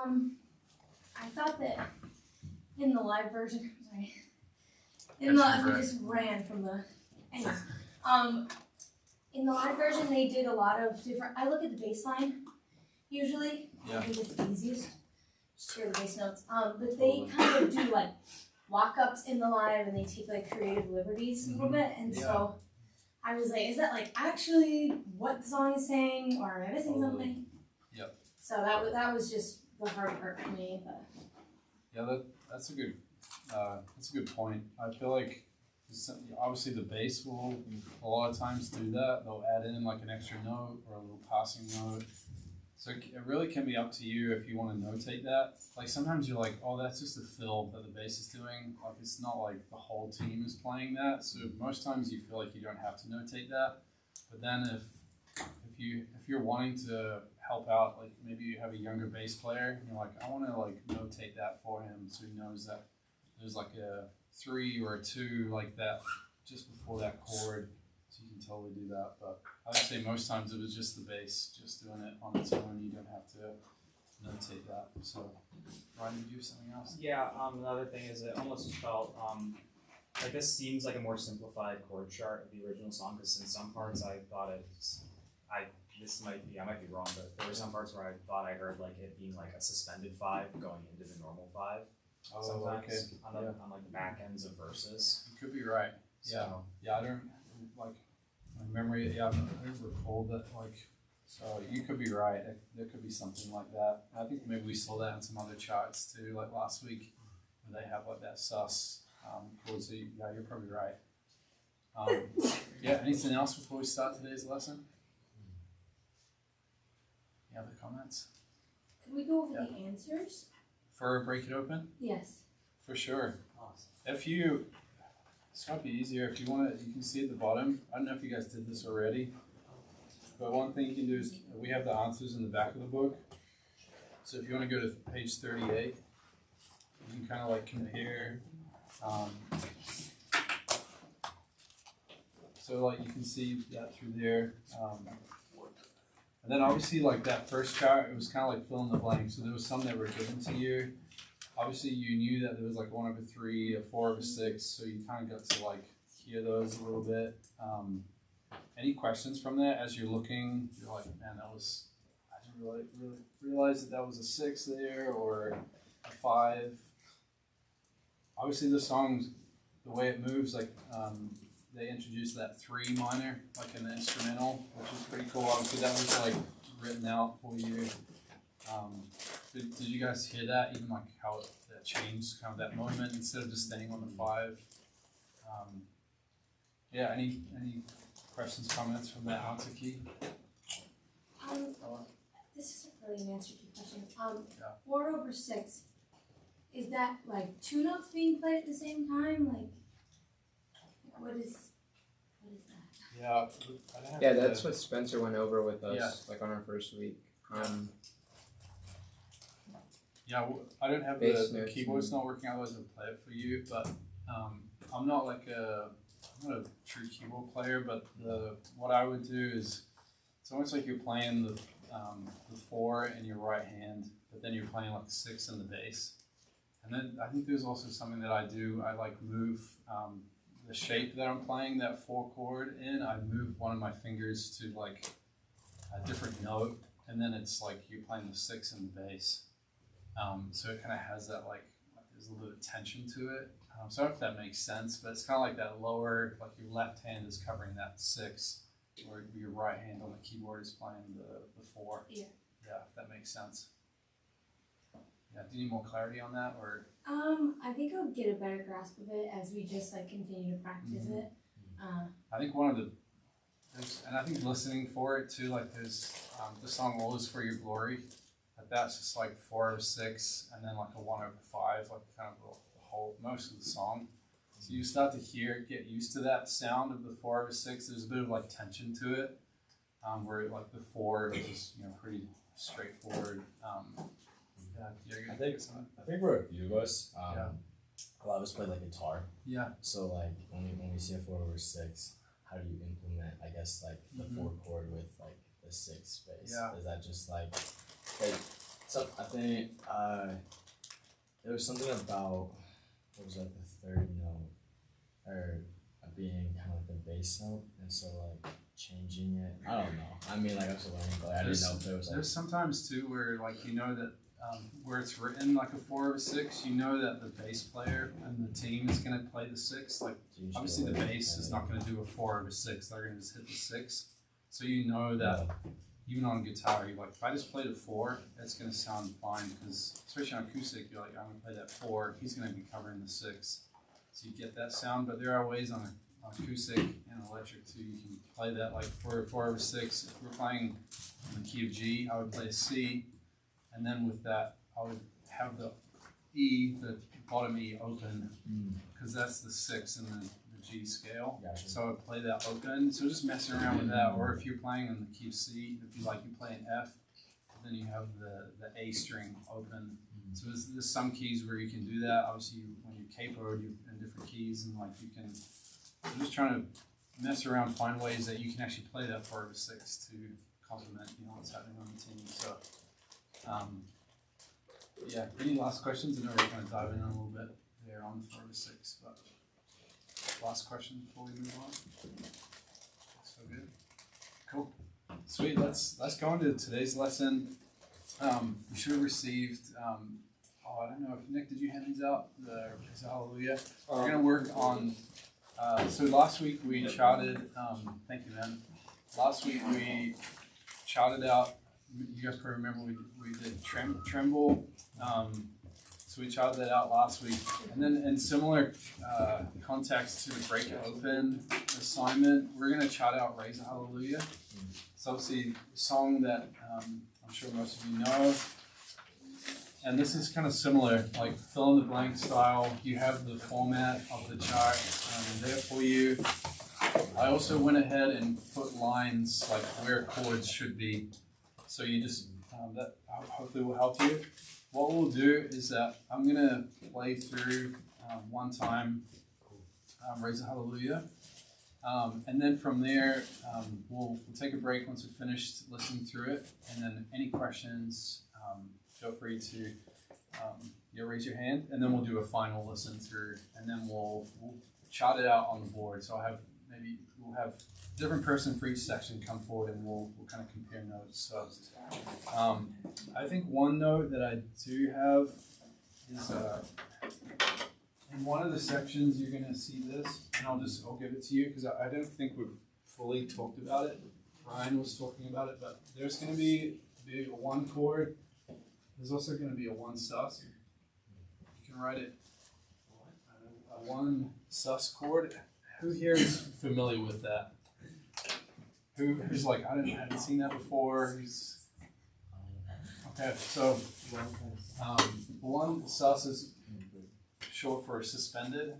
I thought that in the live version, sorry, we just ran from the, anyway, in the live version they did a lot of different, I look at the bass line, usually, I think it's the easiest, just hear the bass notes, but they kind of do like walk-ups in the live and they take like creative liberties a little bit, and so I was like, is that like actually what the song is saying, or am I missing something? Yep. So that was just the hard part for me, but. Yeah, that's a good point. I feel like obviously the bass will a lot of times do that. They'll add in like an extra note or a little passing note. So it really can be up to you if you want to notate that. Like sometimes you're like, oh, that's just a fill that the bass is doing. Like it's not like the whole team is playing that. So most times you feel like you don't have to notate that. But then if you're wanting to help out, like maybe you have a younger bass player, and you're like, I want to like notate that for him so he knows that there's like a 3 or a 2 like that just before that chord, so you can totally do that. But I would say most times it was just the bass, just doing it on its own. You don't have to notate that. So, Ryan, did you have something else? Yeah, another thing is it almost felt like this seems like a more simplified chord chart of the original song, because in some parts I thought I might be wrong, but there were some parts where I thought I heard like it being like a suspended 5 going into the normal 5. Sometimes on like the back ends of verses. You could be right. So, yeah, I don't like my memory. Yeah, I don't recall that. Like, so you could be right. There could be something like that. I think maybe we saw that in some other charts too, like last week, where they have like that sus chord. So yeah, you're probably right. Yeah. Anything else before we start today's lesson? Any other comments? Can we go over the answers? For Break It Open? Yes. For sure. Awesome. This might be easier if you want to, you can see at the bottom. I don't know if you guys did this already, but one thing you can do is we have the answers in the back of the book. So if you want to go to page 38, you can kind of like compare. So like you can see that through there. And then obviously like that first chart, it was kind of like fill in the blank. So there was some that were given to you. Obviously you knew that there was like 1 over 3, a 4 over 6. So you kind of got to like hear those a little bit. Any questions from that as you're looking? You're like, man, I didn't really realize that was a 6 there or a 5. Obviously the songs, the way it moves, like they introduced that 3 minor, like an instrumental, which is pretty cool. Obviously, that was like written out for you. Did you guys hear that? Even like how that changed, kind of that moment instead of just staying on the 5. Yeah. Any questions, comments from that answer key? This isn't really an answer key question. 4 over 6. Is that like 2 notes being played at the same time? Like what is that? Yeah, that's what Spencer went over with us, like on our first week. I don't have the keyboard's not working, otherwise I'd play it for you, but I'm not a true keyboard player, but what I would do is it's almost like you're playing the 4 in your right hand, but then you're playing like the 6 in the bass. And then I think there's also something that I do. I like move the shape that I'm playing that 4 chord in. I move one of my fingers to like a different note, and then it's like you're playing the 6 in the bass. So it kind of has that like there's a little bit of tension to it. So I don't know if that makes sense, but it's kind of like that lower, like your left hand is covering that 6, or your right hand on the keyboard is playing the 4. Yeah. Yeah, if that makes sense. Yeah, do you need more clarity on that, or? I think I'll get a better grasp of it as we just like continue to practice it. I think one of the, and I think listening for it too, like there's the song "All Is For Your Glory," like that's just like 4 over 6, and then like a 1 over 5, like kind of the whole most of the song. So you start to get used to that sound of the 4 over 6. There's a bit of like tension to it, where like the 4 is pretty straightforward. I think for a few of us, a lot of us play like guitar. Yeah. So like when we see a 4 over 6, how do you implement, I guess, like the 4 chord with like the 6 bass? Yeah. Is that just like So I think there was something about what was like the third note or being kind of like the bass note, and so like changing it. I don't know. I mean, like I was learning, but I didn't know if there was like. There's sometimes too where like you know that where it's written like a 4 or a 6, you know that the bass player and the team is gonna play the 6. Like obviously the bass is not gonna do a 4 or a 6. They're gonna just hit the 6. So you know that even on guitar, you're like, if I just played a 4, it's gonna sound fine because especially on acoustic, you're like, I'm gonna play that 4. He's gonna be covering the 6, so you get that sound. But there are ways on acoustic and electric too. You can play that like for a 4 or a 6. If we're playing in the key of G, I would play a C. And then with that, I would have the E, the bottom E open, because that's the 6 in the G scale. Gotcha. So I would play that open. So just messing around with that. Or if you're playing in the key of C, if you play an F, then you have the A string open. So there's some keys where you can do that. Obviously, when you're capoed, you're in different keys, and like you can. I'm just trying to mess around, find ways that you can actually play that 4 or 6 to complement, what's happening on the team. So. Yeah, any last questions? I know we're kind of diving in a little bit there on the 4 to 6, but last question before we move on. So good. Cool. Sweet. Let's go into today's lesson. We should have received, I don't know if Nick, did you hand these out? The Hallelujah. We're going to work on, so last week we shouted, thank you, man. Last week we shouted out. You guys probably remember we did Tremble, so we shouted that out last week. And then in similar context to the Break It Open assignment, we're going to shout out Raise a Hallelujah. It's obviously a song that I'm sure most of you know. And this is kind of similar, like fill in the blank style. You have the format of the chart there for you. I also went ahead and put lines like where chords should be. So you just, that hopefully will help you. What we'll do is that I'm going to play through one time, Raise a Hallelujah. And then from there, we'll take a break once we've finished listening through it. And then any questions, feel free to raise your hand. And then we'll do a final listen through. And then we'll shout it out on the board. So we'll have a different person for each section come forward, and we'll kind of compare notes. So I think one note that I do have is in one of the sections you're going to see this, and I'll give it to you because I don't think we've fully talked about it. Ryan was talking about it, but there's going to be a 1 chord. There's also going to be a 1 sus. You can write it a 1 sus chord. Who here is familiar with that? Who's like, I haven't seen that before? Okay, so 1 sus is short for suspended.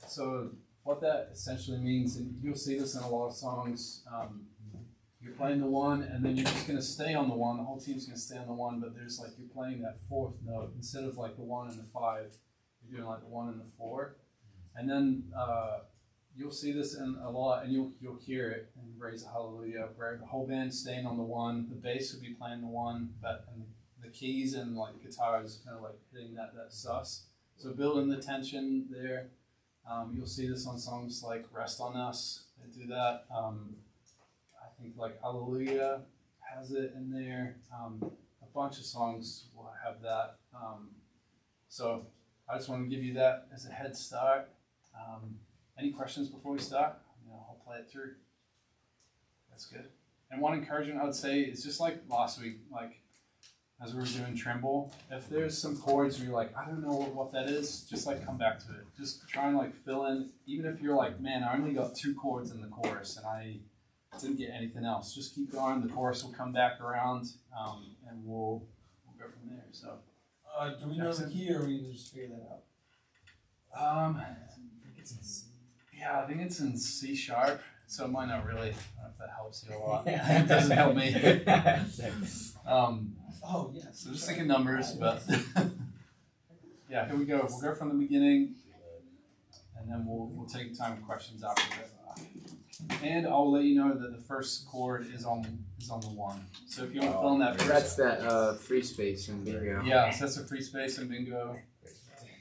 So what that essentially means, and you'll see this in a lot of songs, you're playing the 1 and then you're just going to stay on the 1. The whole team's going to stay on the 1, but there's like you're playing that 4th note instead of like the 1 and the 5. You're doing like the 1 and the 4. And then you'll see this in a lot, and you'll hear it in Raise a Hallelujah, where the whole band's staying on the 1. The bass would be playing the 1, but the keys and like guitars kind of like hitting that sus. So building the tension there. You'll see this on songs like Rest on Us. They do that. I think like Hallelujah has it in there. A bunch of songs will have that. So I just want to give you that as a head start. Any questions before we start? I'll play it through. That's good. And one encouragement I would say is just like last week, like as we were doing Tremble, if there's some chords where you're like, I don't know what that is, just like come back to it. Just try and like fill in, even if you're like, man, I only got 2 chords in the chorus and I didn't get anything else. Just keep going. The chorus will come back around, and we'll go from there. So, do we know the key, or we just figure that out? Yeah, I think it's in C sharp, so it might not really. I don't know if that helps you a lot. It doesn't help me. Oh yes. So just thinking numbers, but yeah, here we go. We'll go from the beginning, and then we'll take time for questions after that. And I'll let you know that the first chord is on the 1. So if you want to fill in that That's that free space in bingo. Yeah, so that's a free space in bingo.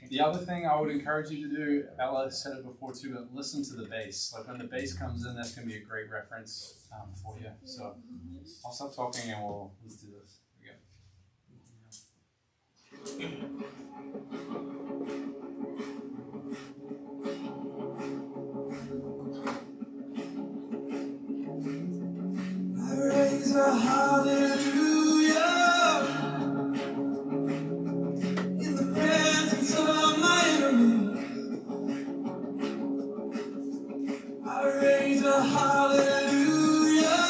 The other thing I would encourage you to do, Ella said it before too, but listen to the bass. Like when the bass comes in, that's going to be a great reference for you. So I'll stop talking and let's do this. Here we go. I raise a hallelujah in the presence of my enemy. I raise a hallelujah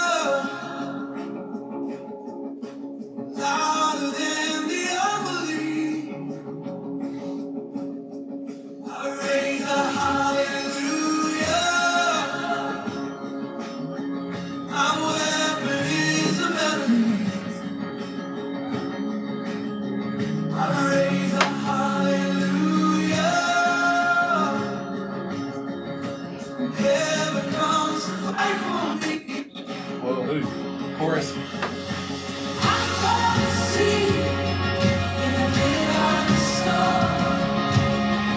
louder than the unbelief. I raise a hallelujah. My weapon is a melody. I raise a hallelujah. Heaven comes to fight for me. Whoa, chorus. I'm gonna see in the middle of the storm.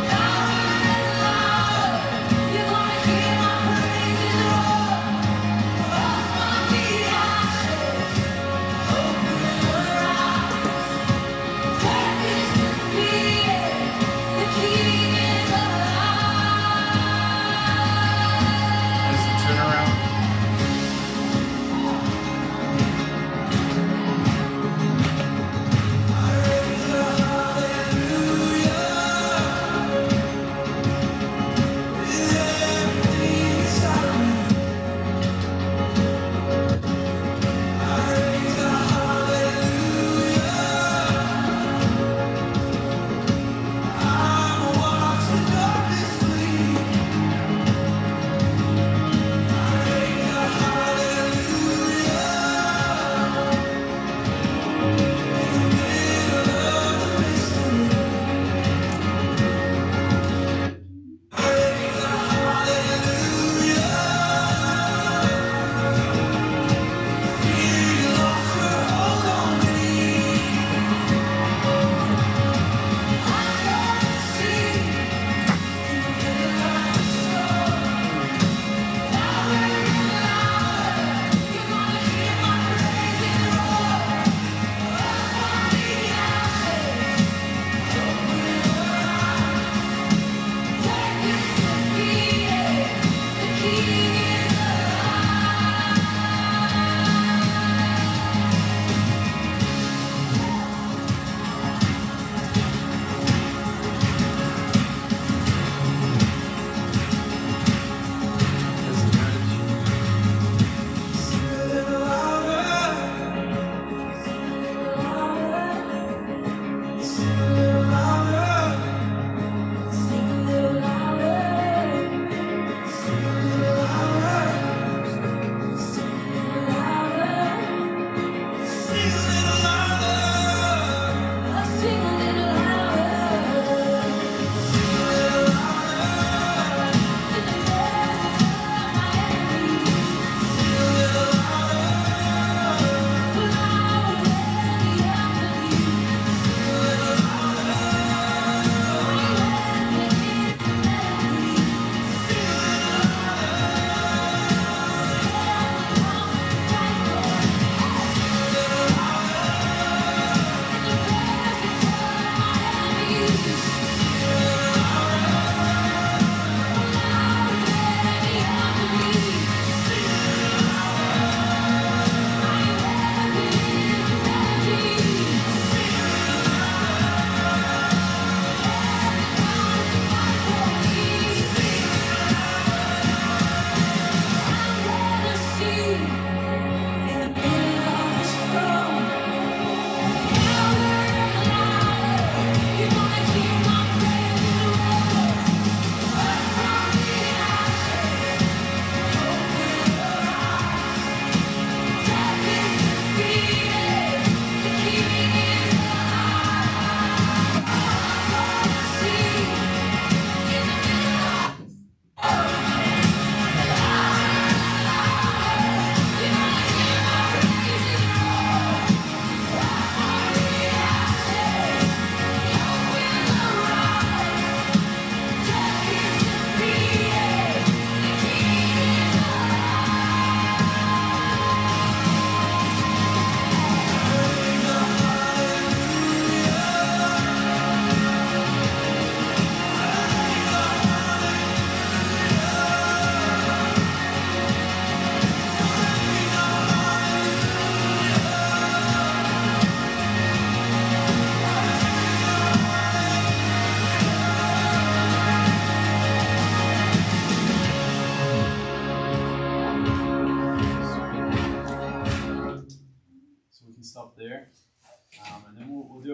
Louder and louder, you're gonna hear my praises roar. Up from the ashes, open your eyes. Death is defeated, the King is alive. There's the turnaround. I raise a hallelujah with everything inside of me. I raise a hallelujah. I will watch the darkness flee. I raise a hallelujah in the middle of the mystery. I raise a hallelujah. Fear you lost your hold on me. I'm gonna see in the middle of the storm. Louder and louder, you're gonna hear my praises roar. Up from the ashes, open your eyes. Death is defeated, the King is alive. There's the bridge. Sing a little louder, sing a little louder, sing a little louder, sing a little louder, sing a little louder, sing a little louder, sing a little louder, sing a little louder, sing a little louder in the presence of my enemies. Sing a little louder, louder than the unbelief. Sing a little louder.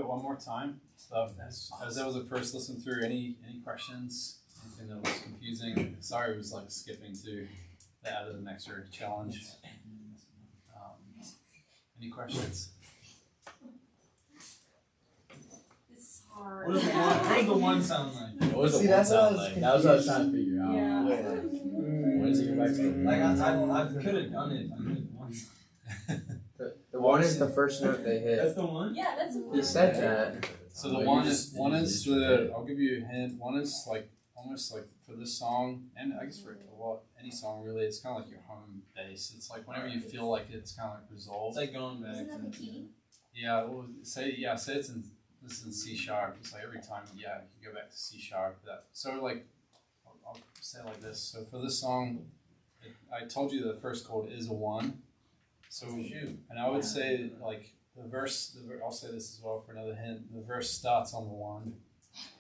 it one more time. So as that was the first listen through, any questions? Anything that was confusing? Sorry, it was like skipping to the added an extra challenge. Any questions? This is hard. What does the one sound like? What was See, the one that's what I sound was like? That was what I was trying to figure out. Yeah. When does it go back to the Like I could have done it if I knew it once. The one is the first note they That's hit. the one? Yeah, that's a He said that. So the Oh, one you is just- one you is just the I'll give you a hint. One is like almost like for this song, and I guess for a lot any song really, it's kind of like your home base. It's like whenever you feel like it's kind of like It's resolved. like going back. Isn't that the key? Yeah, well, say it's in this is in C sharp. It's like every time, yeah, you go back to C sharp. That so like I'll say it like this. So for this song, I told you the first chord is a 1. So and I would say like the verse. I'll say this as well for another hint. The verse starts on the 1,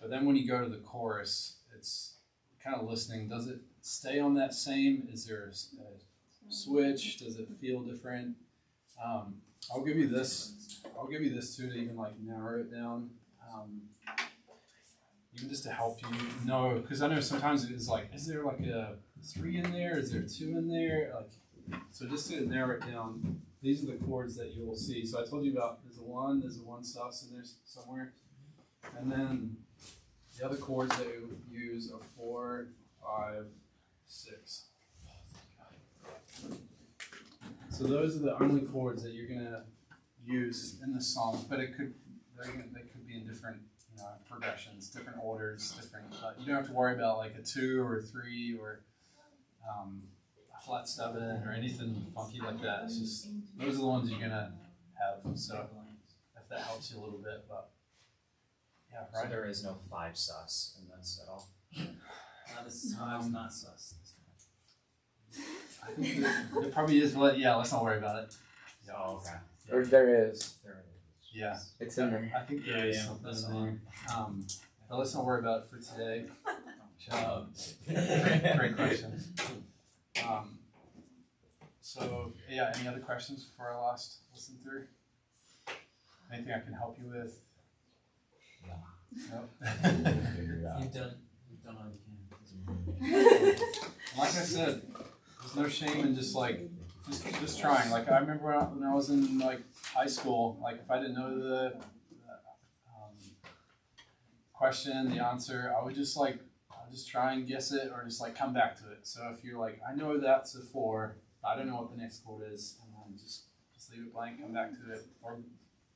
but then when you go to the chorus, it's kind of listening. Does it stay on that same? Is there a switch? Does it feel different? I'll give you this. I'll give you this too to even like narrow it down. Even just to help you know, because I know sometimes it is like, is there like a 3 in there? Is there 2 in there? Like, so just to narrow it down, these are the chords that you will see. So I told you about there's a 1 sus in there somewhere, and then the other chords that you use are 4, 5, 6. So those are the only chords that you're gonna use in the song, but they could be in different progressions, different orders, different. You don't have to worry about like a 2 or a 3 or a flat 7 or anything funky like that. It's just those are the ones you're gonna have. So if that helps you a little bit, but yeah, So right. there is no 5 sus in this at all. This time's not sus. I think it probably is, but yeah, let's not worry about it. Oh, okay. Or there is. There it is. Yeah. It's in there. I think there is something in there. But let's not worry about it for today. Great question. So yeah, any other questions before I last listen through? Anything I can help you with? No. figure it out. You've done all you can. Like I said, there's no shame in just just trying. Like I remember when I was in like high school, like if I didn't know the question, the answer, I would just try and guess it or just like come back to it. So if you're like, I know that's a 4, but I don't know what the next chord is, and then just leave it blank, come back to it, or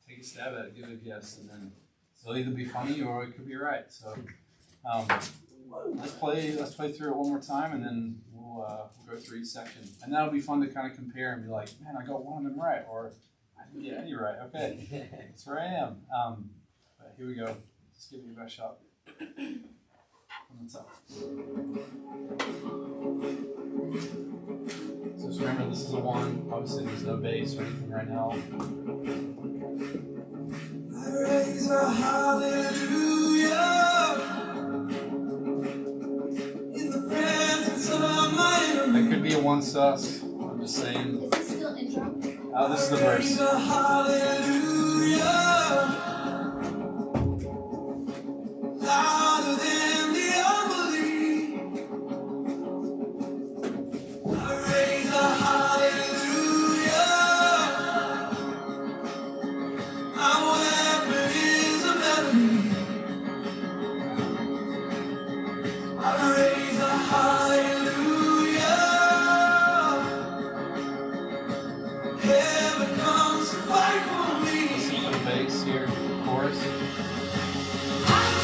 take a stab at it, give it a guess, and then it'll either be funny or it could be right. So let's play through it one more time, and then we'll go through each section, and that'll be fun to kind of compare and be like, man, I got one of them right, or I didn't get any right. Okay, that's where I am. But here we go. Just give it your best shot. What's up? So just remember, this is a 1. Obviously, there's no bass or anything right now. I raise a hallelujah in the presence of my That enemy. could be a 1 sus. I'm just saying. Is it still intro? This is the Raise verse. a hallelujah louder than the unbelief. I raise a hallelujah. My weapon is a melody. I raise a hallelujah. Heaven comes to fight for me. Listen for the bass here, chorus. I'm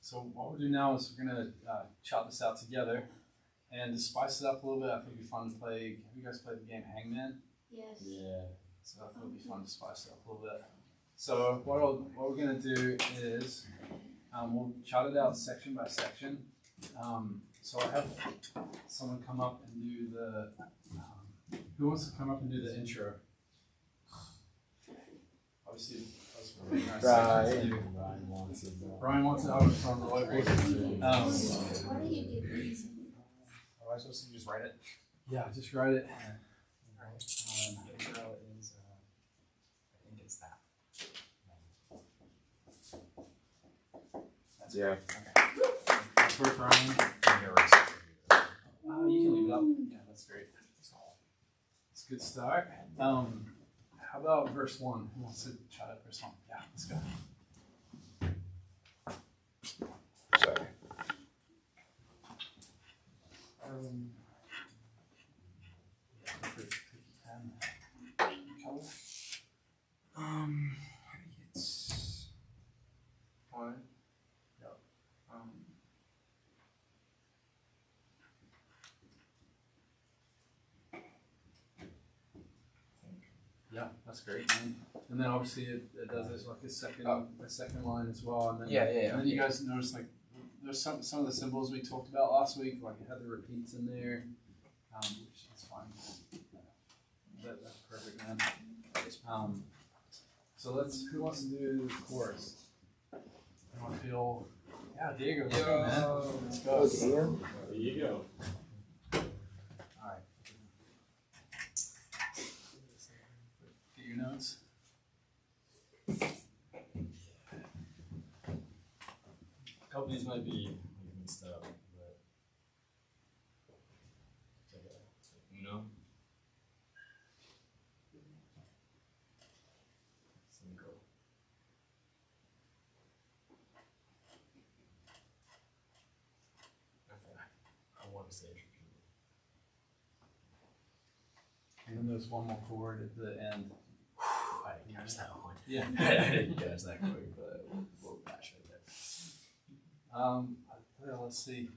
So what we'll do now is we're gonna chop this out together, and to spice it up a little bit, I think it'd be fun to play. Have you guys played the game Hangman? Yes. Yeah. So I thought it'd be fun to spice it up a little bit. So what we're gonna do is we'll chart it out section by section. So I have someone come up and do the. Who wants to come up and do the intro? Obviously, that's really nice. Ryan wants it. Brian wants it. I was from the whiteboard. What do you do? Am I supposed to just write it? Yeah, just write it. The intro is, I think it's that. That's Yeah. That's for Brian. You can leave it up. Yeah, that's great. It's a good start. How about verse 1? Who wants to try that verse 1? Yeah, let's go. Sorry. Color? It's one. Yep. Yeah, that's great, man. And then obviously it does this like a second line as well. And then Yeah. And then you guys notice like there's some of the symbols we talked about last week, like it had the repeats in there. Which is fine. That's perfect, man. So who wants to do the chorus? I want to feel. Yeah, Diego. Let's go, man. Let's go. There you go. Alright. Get your notes. A couple of these might be mixed up, but Uno. Cinco. I want to say it. And then there's one more chord at the end. I didn't catch that one. Yeah. I didn't catch that quick, but we'll patch right there. Let's see.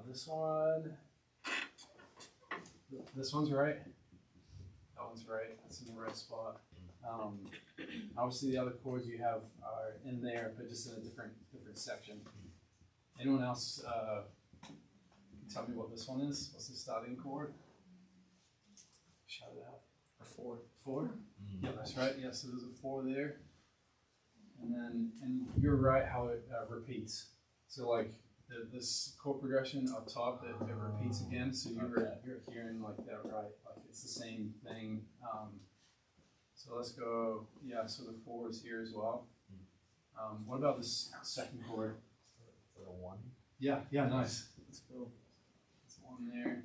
This one. This one's right. That one's right. That's in the right spot. Obviously, the other chords you have are in there, but just in a different section. Anyone else tell me what this one is? What's the starting chord? Shout it out. A 4. 4? Yeah, that's right. Yeah, so there's a 4 there. And you're right how it repeats. So like this chord progression up top, it repeats again. So you're hearing like that right. Like it's the same thing. So let's go. Yeah. So the 4 is here as well. What about this second chord? The 1. Yeah. Yeah. Nice. Let's go. There's 1 there.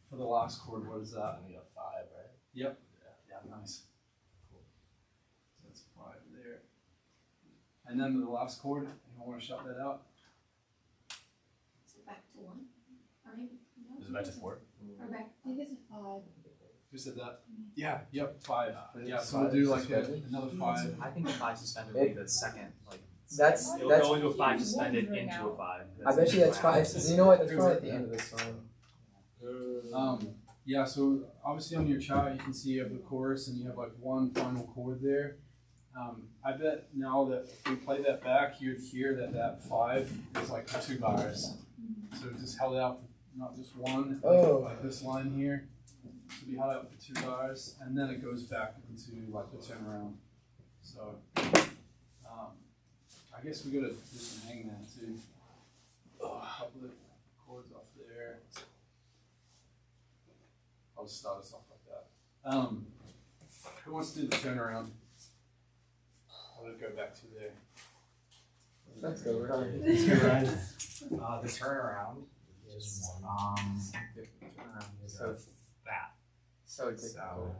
For the last chord, what is that? We got 5, right? Yep. Yeah. Nice. Cool. So that's 5 there. And then the last chord, you want to shout that out? Is it back to 1? Or maybe, no, Is it back to 4? Or back, I think it's a 5. Who said that? Yeah, yep, 5. Is Yeah, it so we'll 5 do like suspended? another 5. I think the 5 suspended would be the second, like, That's it'll go into a 5 suspended into a 5. I bet you that's five. You know what? That's probably at the end of the song. Yeah, so obviously on your chart you can see you have the chorus and you have like one final chord there. I bet now that if we play that back, you'd hear that 5 is like 2 bars. So just held out for not just one, like this line here. So be held out for 2 bars, and then it goes back into like the turnaround. So I guess we gotta do some hangman too. A couple of chords off there. I'll just start us off like that. Who wants to do the turnaround? I'll just go back to there. Let's go, Ryan. Let's go, Ryan. The turnaround is, So that. so difficult.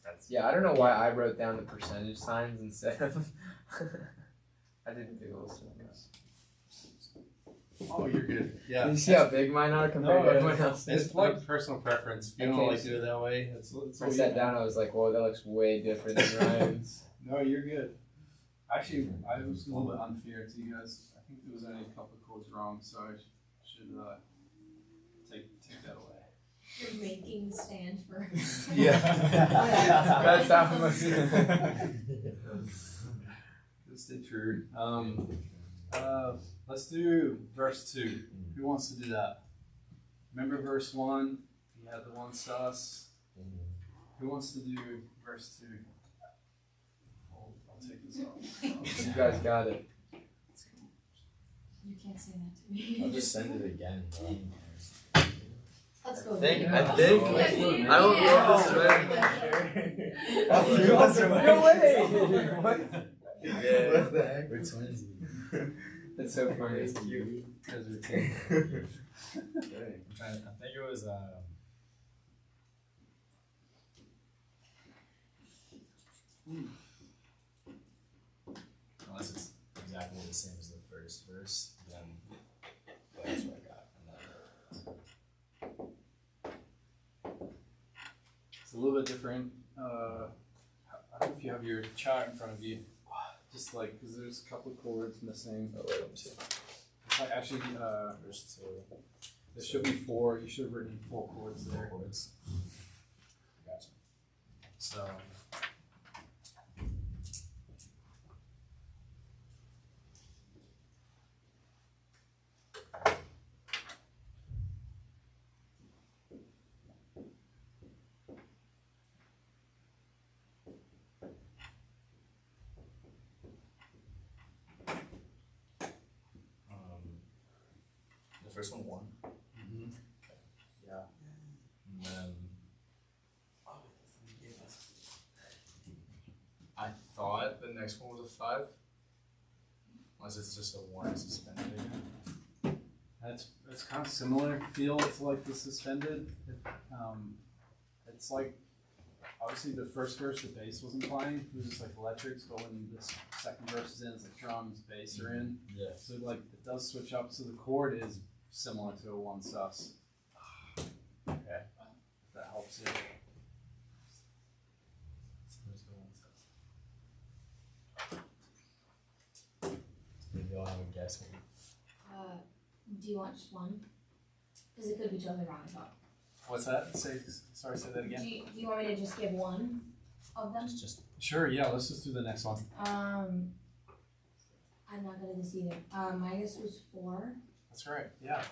That's Yeah, I don't know why I wrote down the percentage signs instead of. I didn't do those ones. Oh, you're good. Yeah. You see how big mine are compared to everyone else? It's like personal preference. If you don't Okay, like do it that way, it's I sat down, I was like, whoa, that looks way different than Ryan's. No, you're good. Actually, I was a little bit unfair to you guys. I think there was only a couple of chords wrong, so I should take that away. You're making the stand for. That's how much. Just stay true. Let's do verse 2. Who wants to do that? Remember verse 1? You had the one sus. Who wants to do verse 2? I'll take this off. You guys got it. You can't say that to me. I'll just send it again, bro. Let's go. I think. Yeah. I don't know this way. No way. What? Yeah. What the heck? We're twins. That's so funny. It's cute. Because we're taking- I think it was unless it's exactly the same as the first verse, then that's what I got. It's a little bit different. I don't know if you have your chart in front of you. Just like, because there's a couple of chords missing. Oh wait, let me see. It's like actually, Verse 2. there should be 4. You should have written 4 chords there. Chords. Gotcha. So the first one 1. Mm-hmm. Yeah. And then I thought the next one was a 5. Unless it's just a 1 suspended again. It's kind of similar feel to like the suspended. It's like obviously the first verse the bass wasn't playing. It was just like electrics, but when this second verse is in, it's like drums, bass are in. Yeah. So like it does switch up. So the chord is similar to a 1 sus. Okay. If that helps you. Maybe I'll have a guess. Do you want just one? Because it could be totally wrong as well. What's that? Say that again. Do you want me to just give one of them? Just Sure. Yeah. Let's just do the next one. I'm not good at this either. My guess was 4. That's right. Yeah.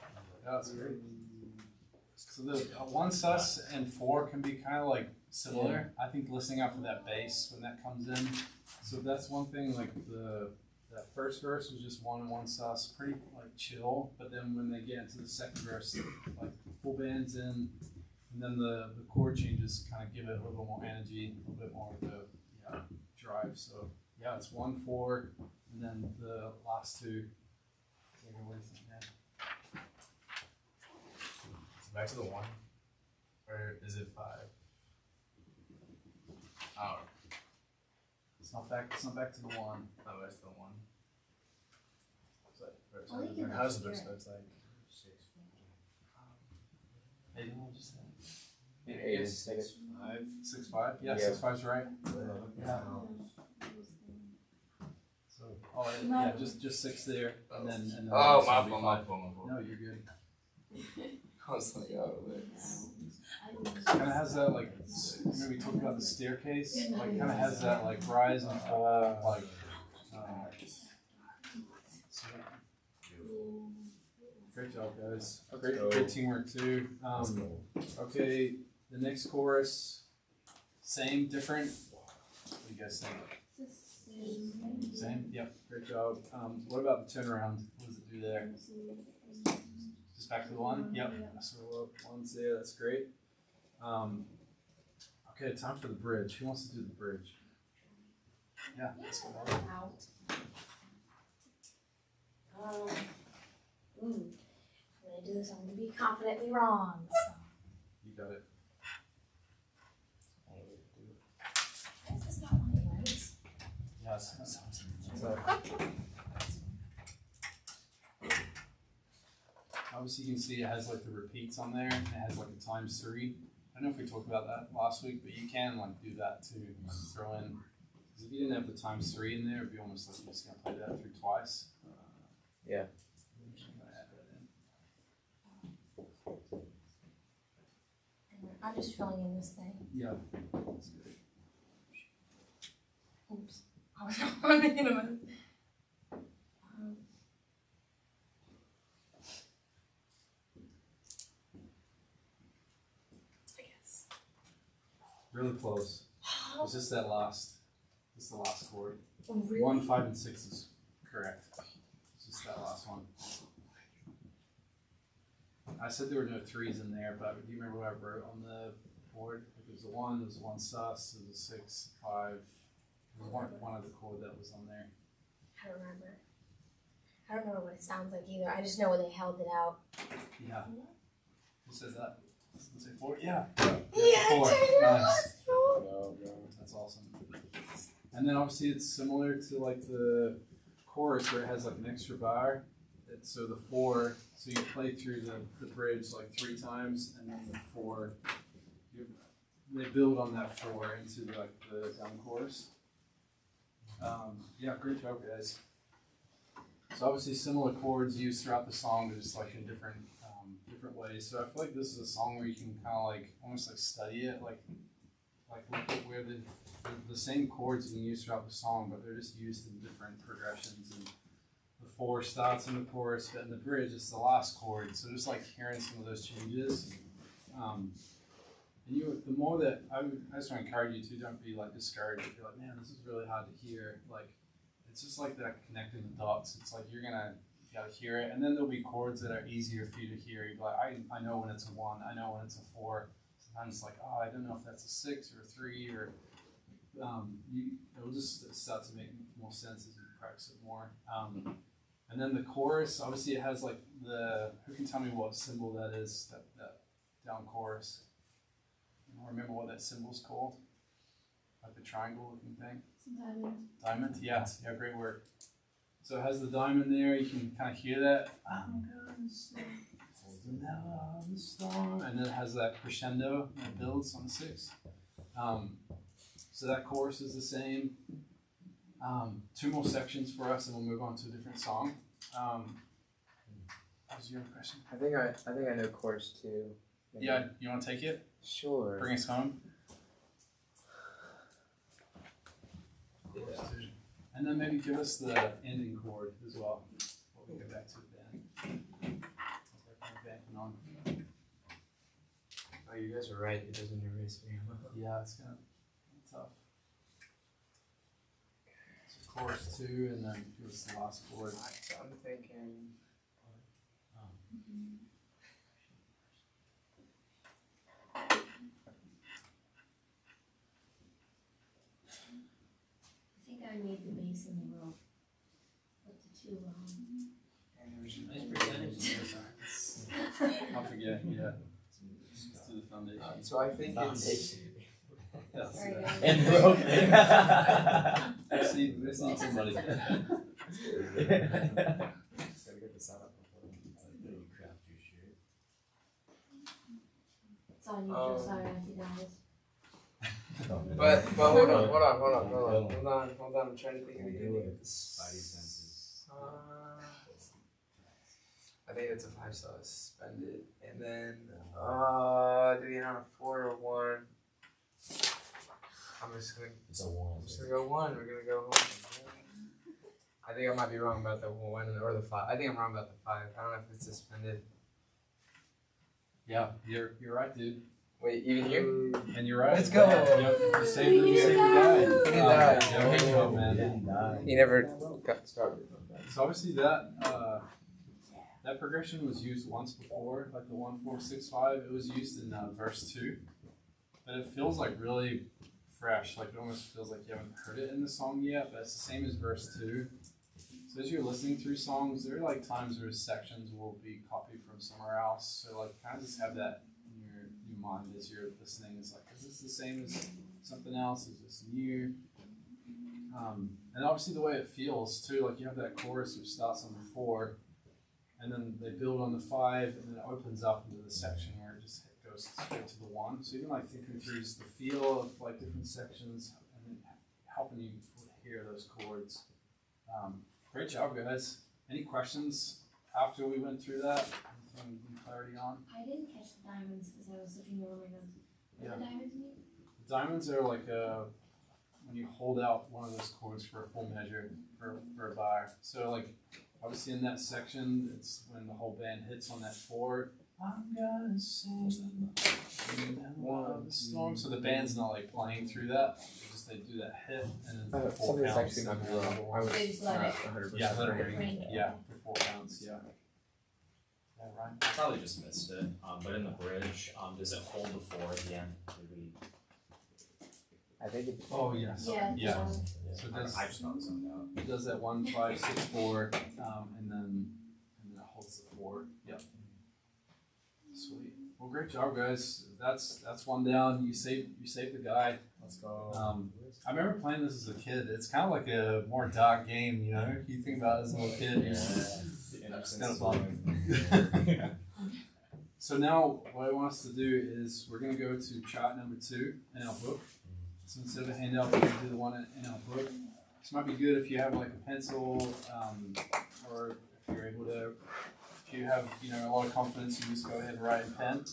Yeah, that's great. So the 1 sus and 4 can be kind of like similar. I think listening out for that bass when that comes in. So that's one thing. Like that first verse was just 1 and 1 sus, pretty like chill. But then when they get into the second verse, like full band's in, and then the chord changes kind of give it a little bit more energy, a little bit more of the drive. So yeah, it's 1, 4, and then the last 2. What do you think, man? Back to the 1. Or is it 5? Oh, It's not back to the 1. no, that's the 1. Well, you can How's the hear verse it. go? It's like Hey, you know what you said? 8 and 6. 5. 6-5? Yeah, Yeah. 6-5's right. Yeah. So, No. yeah, just 6 there, and then. Oh, the my rest will fault, be my 5. fault, my fault. No, you're good. I was like, oh, wait. Kind of has that like, we talked about the staircase. Like, kind of has that like rise and fall, like. So, great job, guys. Great teamwork too. Okay, the next chorus, same, different. What do you guys think? Same. Yep. Great job. What about the turnaround? What does it do there? Just back to the 1. Yep. So 1's there. That's great. Okay, time for the bridge. Who wants to do the bridge? Yeah. Let's go. Out. I'm gonna do this. I'm gonna be confidently wrong. So. You got it. This is not one of yours. Yes. Obviously, you can see it has like the repeats on there, and it has like a ×3. I don't know if we talked about that last week, but you can like do that too. Like, throw in Because if you didn't have the times 3 in there, it'd be almost like you're just gonna play that through twice. Yeah. I'm gonna add that in. I'm just filling in this thing. Yeah, that's good. Oops. I was on in a minute. I guess. Really close. It's just that last. It's the last chord. Really? 1, 5, and 6 is correct. It's just that last one. I said there were no 3s in there, but do you remember what I wrote on the board? Like there was a 1, there was 1 sus, there was a 6, 5. There was one other chord that was on there. I don't remember. I don't remember what it sounds like either. I just know when they held it out. Yeah. Who says that? Does it say 4? Yeah. Yeah, 4. Nice. Go, go. That's awesome. And then obviously it's similar to like the chorus where it has like an extra bar. So the 4, so you play through the bridge like 3 times, and then the 4, they build on that 4 into like the down chorus. Yeah, great job, guys. So obviously similar chords used throughout the song, but just like in different ways. So I feel like this is a song where you can kind of like almost like study it, like look at where the same chords you can use throughout the song, but they're just used in different progressions. And the 4 starts in the chorus, but in the bridge it's the last chord. So just like hearing some of those changes. And the more that I just want to encourage you to don't be like discouraged. If you're like, man, this is really hard to hear. Like, it's just like that connecting the dots. It's like you gotta hear it, and then there'll be chords that are easier for you to hear. You'll be like, I know when it's a 1, I know when it's a 4. Sometimes it's like, oh, I don't know if that's a 6 or a 3 or it'll just start to make more sense as you practice it more. And then the chorus, obviously, it has like who can tell me what symbol that is? That down chorus. I don't remember what that symbol's called. Like the triangle looking thing. Diamond. Yeah, great work. So it has the diamond there. You can kind of hear that. I'm gonna stay holding out the storm, and then it has that crescendo that builds on the 6. So that chorus is the same. 2 more sections for us, and we'll move on to a different song. What was your question? I think I know chorus 2. Maybe. Yeah, you want to take it? Sure. Bring us home. Yeah. And then maybe give us the ending chord as well. We'll get back to it then. Banking on. Oh, you guys are right. It doesn't erase me. Yeah, it's kind of tough. So chorus 2, and then give us the last chord. So I'm thinking. I think I made the bass in the row. Put the 2 wrong. Nice percentage. I'll forget, yeah. Let's do the foundation. So I think it's. Yeah. Very good. And broken. Just need somebody. Just gotta get the setup before. You craft your shit. It's on you, Josiah, if you guys. But hold on. I'm trying to think of the ending. Spidey senses. I think it's a 5, so I spend it. And then, do we have a 4 or 1? I'm just It's a 1. gonna go 1. We're gonna go home. I think I might be wrong about the 1 or the 5. I think I'm wrong about the 5. I don't know if it's suspended. Yeah, you're right, dude. Wait, even here? And you're right. Let's go. Yep. You saved the guy. He didn't die. Yeah, great job, man. Didn't die. He never got started. So obviously that progression was used once before, like the 1, 4, 6, 5. It was used in verse 2, but it feels like really fresh. Like it almost feels like you haven't heard it in the song yet. But it's the same as verse 2. So as you're listening through songs, there are like times where sections will be copied from somewhere else. So like kind of just have that in your mind as you're listening. It's like, is this the same as something else? Is this new? And obviously the way it feels too, like you have that chorus which starts on the 4, and then they build on the 5, and then it opens up into the section where it just goes straight to the 1. So even like thinking through the feel of like different sections, and then helping often you hear those chords. Great job, guys. Any questions after we went through that? Anything clarity on? I didn't catch the diamonds because I was looking over my notes. What Yeah. do diamonds mean? The diamonds are like when you hold out one of those chords for a full measure for a bar. So like obviously in that section, it's when the whole band hits on that chord. I'm gonna sing the storm. So the band's not like playing through that. They do that hit and then for Some 4 of this counts. actually might be wrong. I was They just let it. 100% Yeah, let it right. ring. Yeah, for 4 counts. Yeah. Yeah, Ryan. I probably just missed it, but in the bridge, does it hold the 4 at the end? Did we? I think it. Oh yes. Yeah. Yeah. so- So it does, I just thought it was something out. it does that 1, 5, 6, 4, and then it holds the 4. Yep. Sweet. Well, great job, guys. That's one down. You saved the guy. Let's go. I remember playing this as a kid. It's kind of like a more dark game, you know. You think about it as a little kid. It's kind of fun. So now, what I want us to do is we're going to go to chart number 2 in our book. So instead of a handout, we're going to do the one in our book. This might be good if you have like a pencil, or if you're able to. If you have a lot of confidence, you just go ahead and write in pen.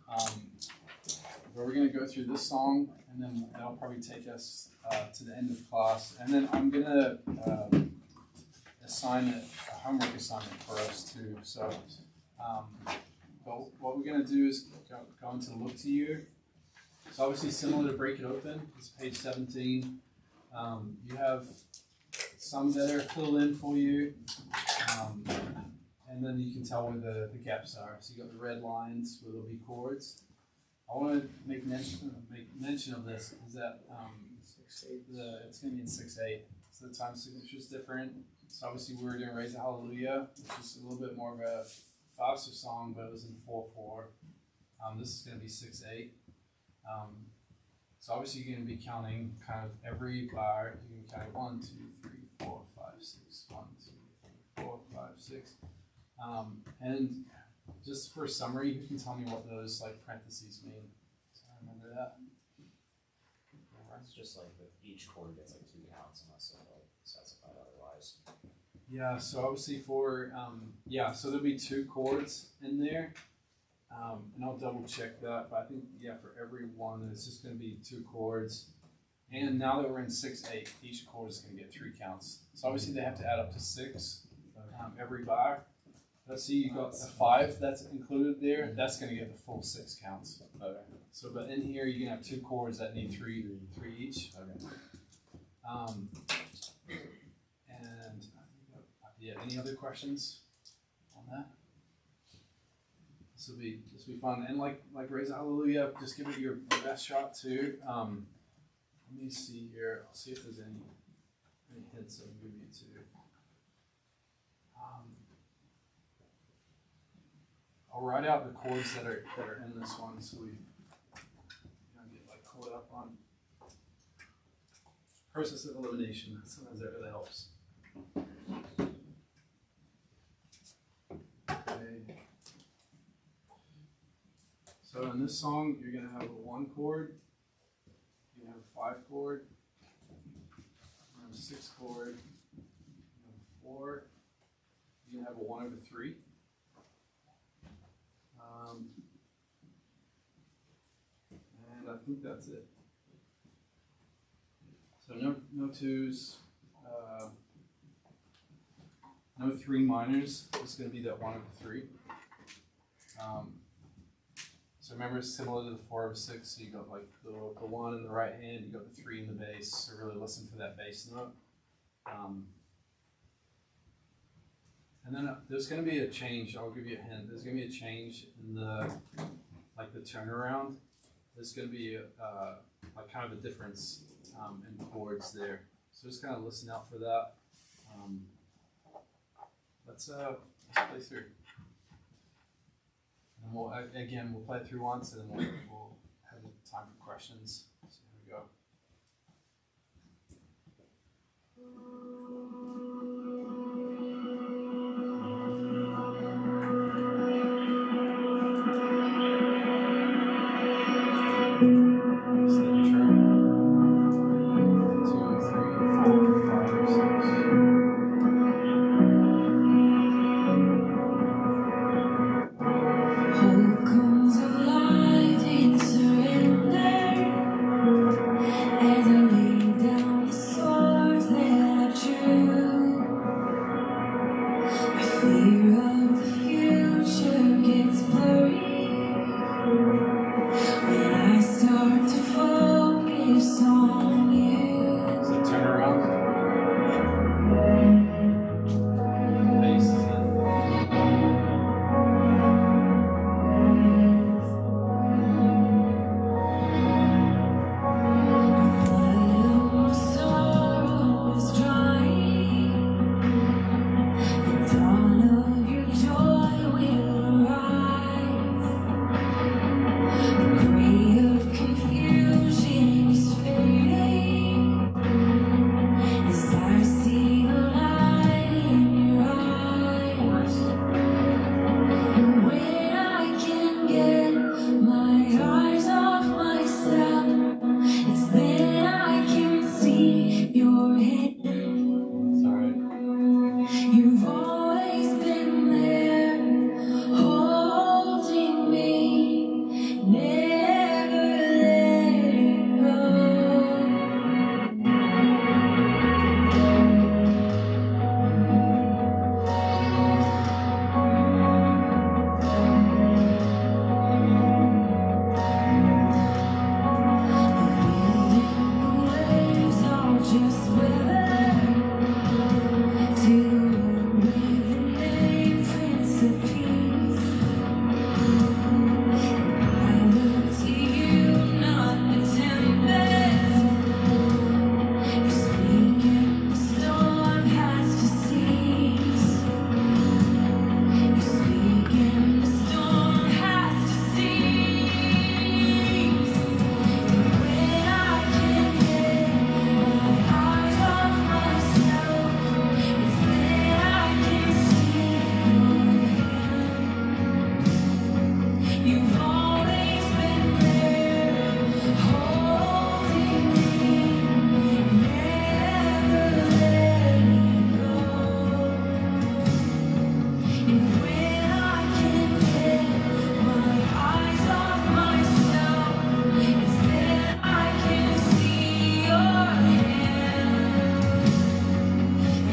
But we're going to go through this song, and then that'll probably take us to the end of class. And then I'm going to assign a homework assignment for us too. So, but what we're going to do is go into Look to You. It's obviously similar to Break It Open. It's page 17. You have some that are filled in for you. And then you can tell where the gaps are. So you got the red lines where there'll be chords. I want to make mention of this is that it's going to be in 6/8. So the time signature is different. So obviously we were doing Raise a Hallelujah, which is a little bit more of a faster song, but it was in 4/4. This is going to be 6/8. So obviously you're going to be counting kind of every bar. You're going to be counting 1, 2, 3, 4, 5, 6. 1, 2, 3, 4, 5, 6. And just for a summary, you can tell me what those like parentheses mean. So I remember that. It's just like that each chord gets like 2 counts unless it's like specified otherwise. Yeah, so obviously for, so there'll be 2 chords in there. And I'll double check that, but I think, for every one, it's just going to be 2 chords. And now that we're in 6/8, each chord is going to get 3 counts. So obviously they have to add up to 6 every bar. Let's see, you got the 5 that's included there. That's going to get the full 6 counts. Okay. So, but in here you're gonna have 2 chords that need 3 each. Okay. And any other questions on that? This will be fun. And like Raise a Hallelujah, just give it your best shot too. Let me see here. I'll see if there's any hints I can give you too. I'll write out the chords that are in this one, so we don't get like caught up on process of elimination. Sometimes that really helps. Okay. So in this song, you're gonna have a 1 chord, you have a 5 chord, you have a 6 chord, you have a 4, you're gonna have a 1/3. And I think that's it. So no 2s, no 3 minors. It's going to be that 1/3. So remember, it's similar to the 4/6. So you got like the 1 in the right hand, you got the 3 in the bass. So really listen for that bass note. And then there's going to be a change. I'll give you a hint. There's going to be a change in the turnaround. There's going to be like kind of a difference in chords there. So just kind of listen out for that. Let's play through. And we'll play it through once, and then we'll have time for questions. So here we go. Steady turn. 2 and 3.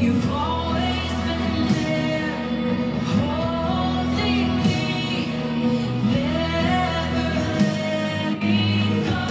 You've always been there, holding me, never let me go.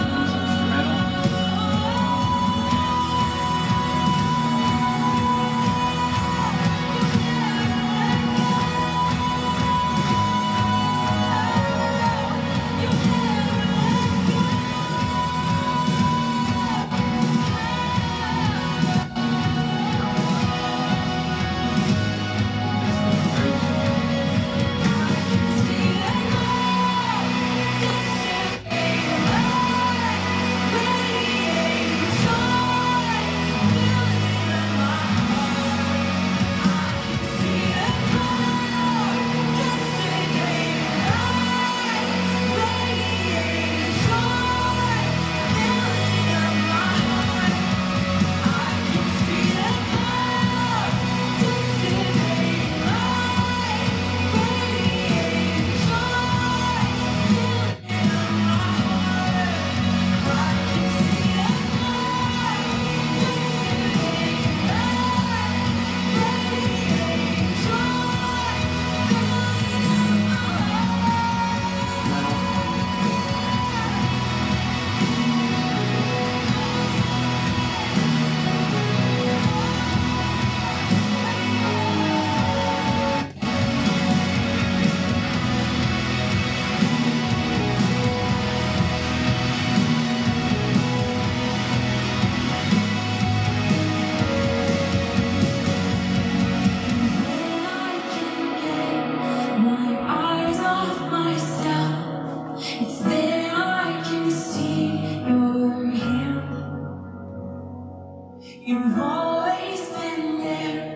You've always been there,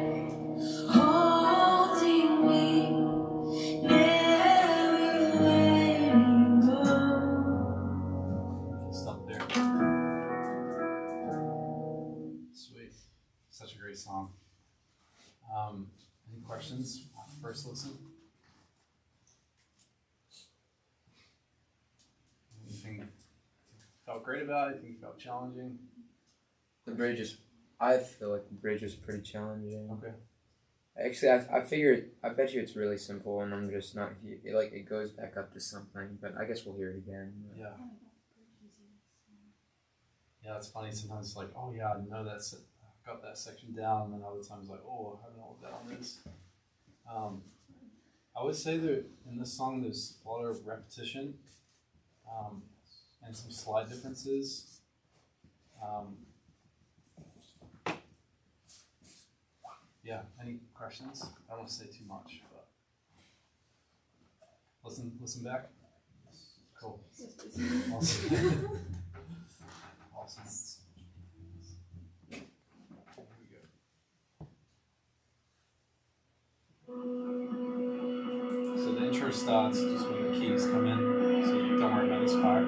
holding me, never letting go. Stop there. Sweet. Such a great song. Any questions on first listen? Anything you felt great about? Anything you felt challenging? The bridge is, I feel like the bridge was pretty challenging. Okay. Actually, I figured, I bet you it's really simple, and I'm just not, like, it goes back up to something, but I guess we'll hear it again. Yeah. Yeah, it's funny. Sometimes it's like, oh yeah, I know that's it. I got that section down, and then other times like, oh, I haven't all that on this. I would say that in this song there's a lot of repetition, and some slide differences. Yeah. Any questions? I don't want to say too much, but listen back. Cool. Awesome. Awesome. Here we go. So the intro starts just when the keys come in, so you don't worry about this part.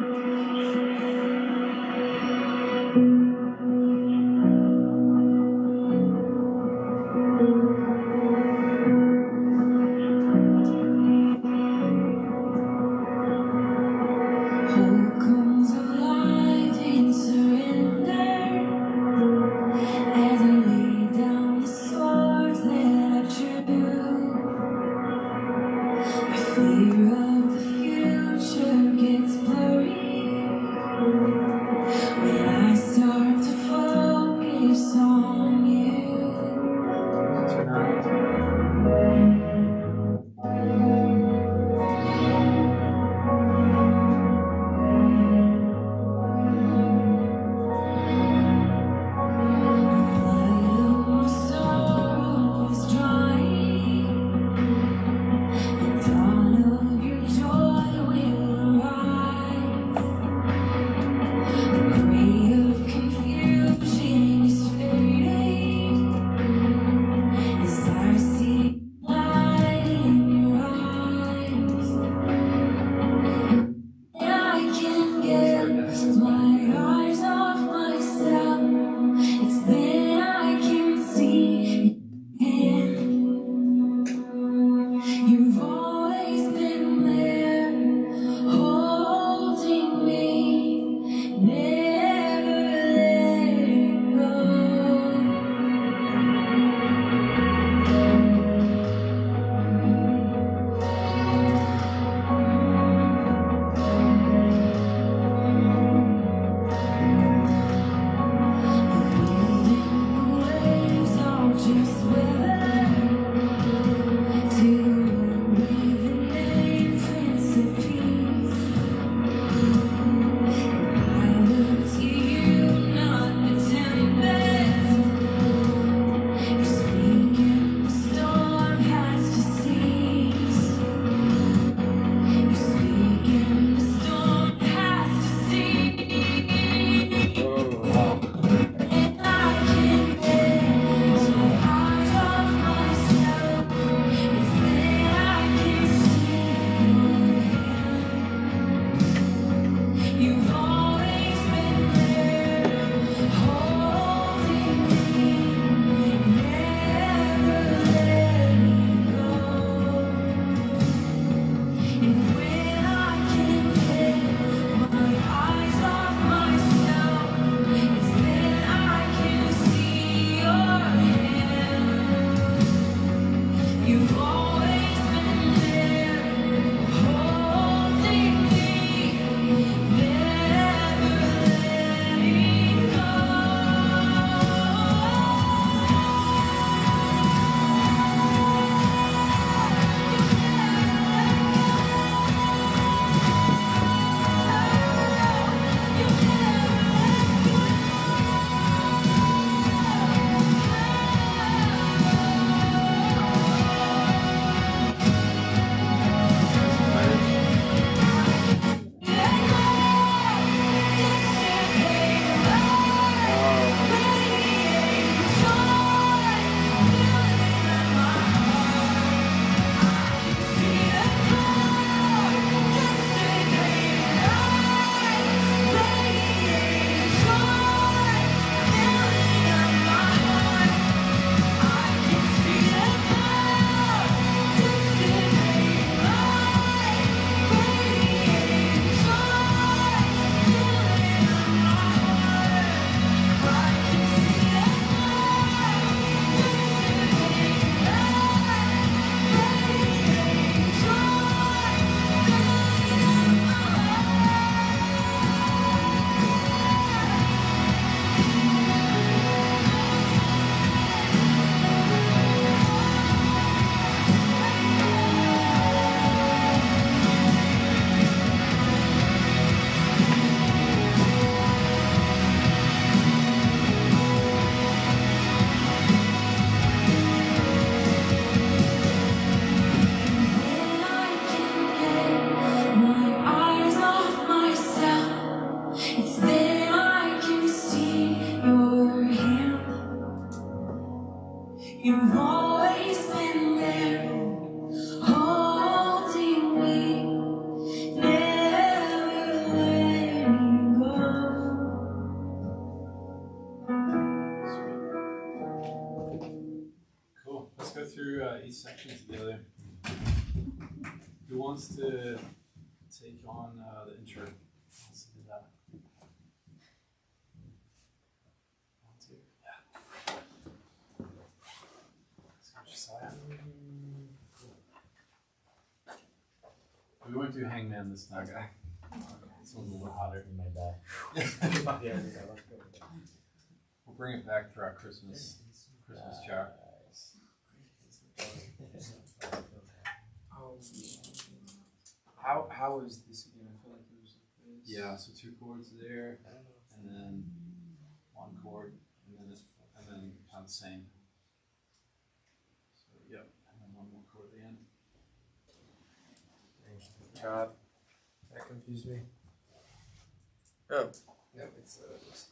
Hope comes alive in surrender as I lay down the swords that I drew. My fear of the future gets blurry You've always been there, holding me, never letting go. Cool. Let's go through each section together. Who wants to take on the intro? Who wants to do that? Want to? Yeah. Let's go Josiah. We won't do Hangman this time. Okay. This one's a little hotter. You might die. We'll bring it back throughout Christmas chat. How is this again? I feel like it was like this. Yeah, so 2 chords there, and then 1 chord, and then kind of the same. So yep, and then 1 more chord at the end. God, that confused me. Oh. No, it's this.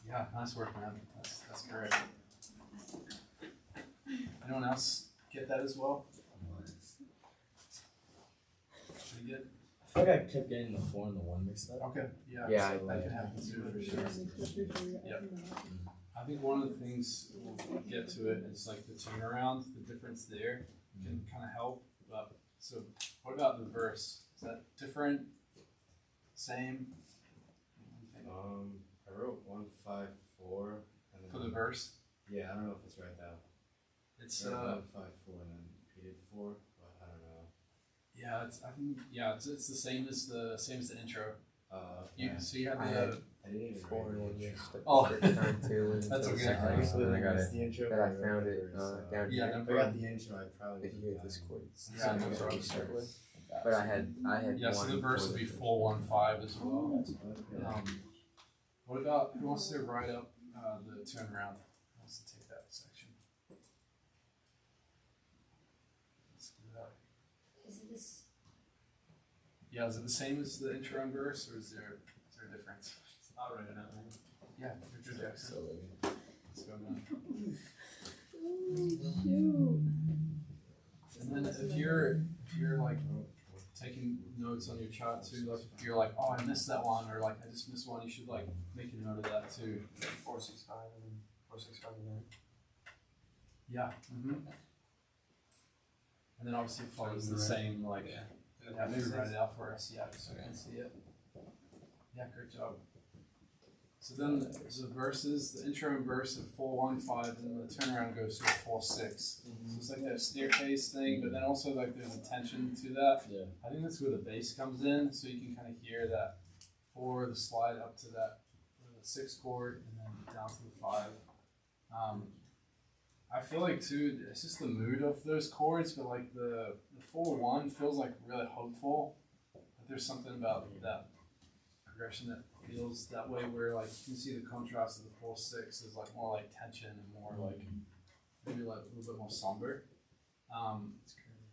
Yeah, nice work, man. That's great. Anyone else get that as well? Pretty good. I feel like I kept getting the 4 and the 1 mixed up. Okay. Yeah. Yeah, so I that can happen too for sure. Yep. I think one of the things we'll get to it is like the turnaround, the difference there can kind of help. But so, what about the verse? Is that different? Same? I wrote 154 and then For the verse? Yeah, I don't know if it's right though. It's I wrote 154 and then repeated 4, but I don't know. yeah, it's I think yeah, it's the same as the intro. Okay. So you have I the had I didn't even 4 write and 1 the intro. mixed up. Oh. Time too. That's okay. And then I got it. The intro, That I but wrote found the it verse, down yeah, here. no If I got problem. the intro, I probably If you hear this chord. Yeah, no That's what problem. we start with. But I had Yeah, so one the verse for would be the 4-1-5 as well. Okay. What about who wants to write up the turnaround? Who wants to take that section? Let's do that. Is it this? Yeah, is it the same as the intro and verse, or is there a difference? I'll write it out, man. Yeah, Richard Jackson. So, Let's go, man. And then if you're like taking notes on your chart too, like if you're like, oh, I missed that one, or like I just missed one, you should like make a note of that too. 465 and then 465 again. Yeah. And then obviously it follows the same like. Yeah, maybe write it out for us, yeah, so we can see it. Yeah, great job. So then the verses, the intro and verse of 4-1-5, and the turnaround goes to 4-6. So it's like that staircase thing, but then also like there's a tension to that. yeah. I think that's where the bass comes in, so you can kind of hear that 4, the slide up to that 6 chord, and then down to the 5. I feel like too, it's just the mood of those chords, but like the 4-1 feels like really hopeful. But there's something about that progression that feels that way, where like you can see the contrast of the 4-6 is like more like tension and more like maybe like a little bit more somber.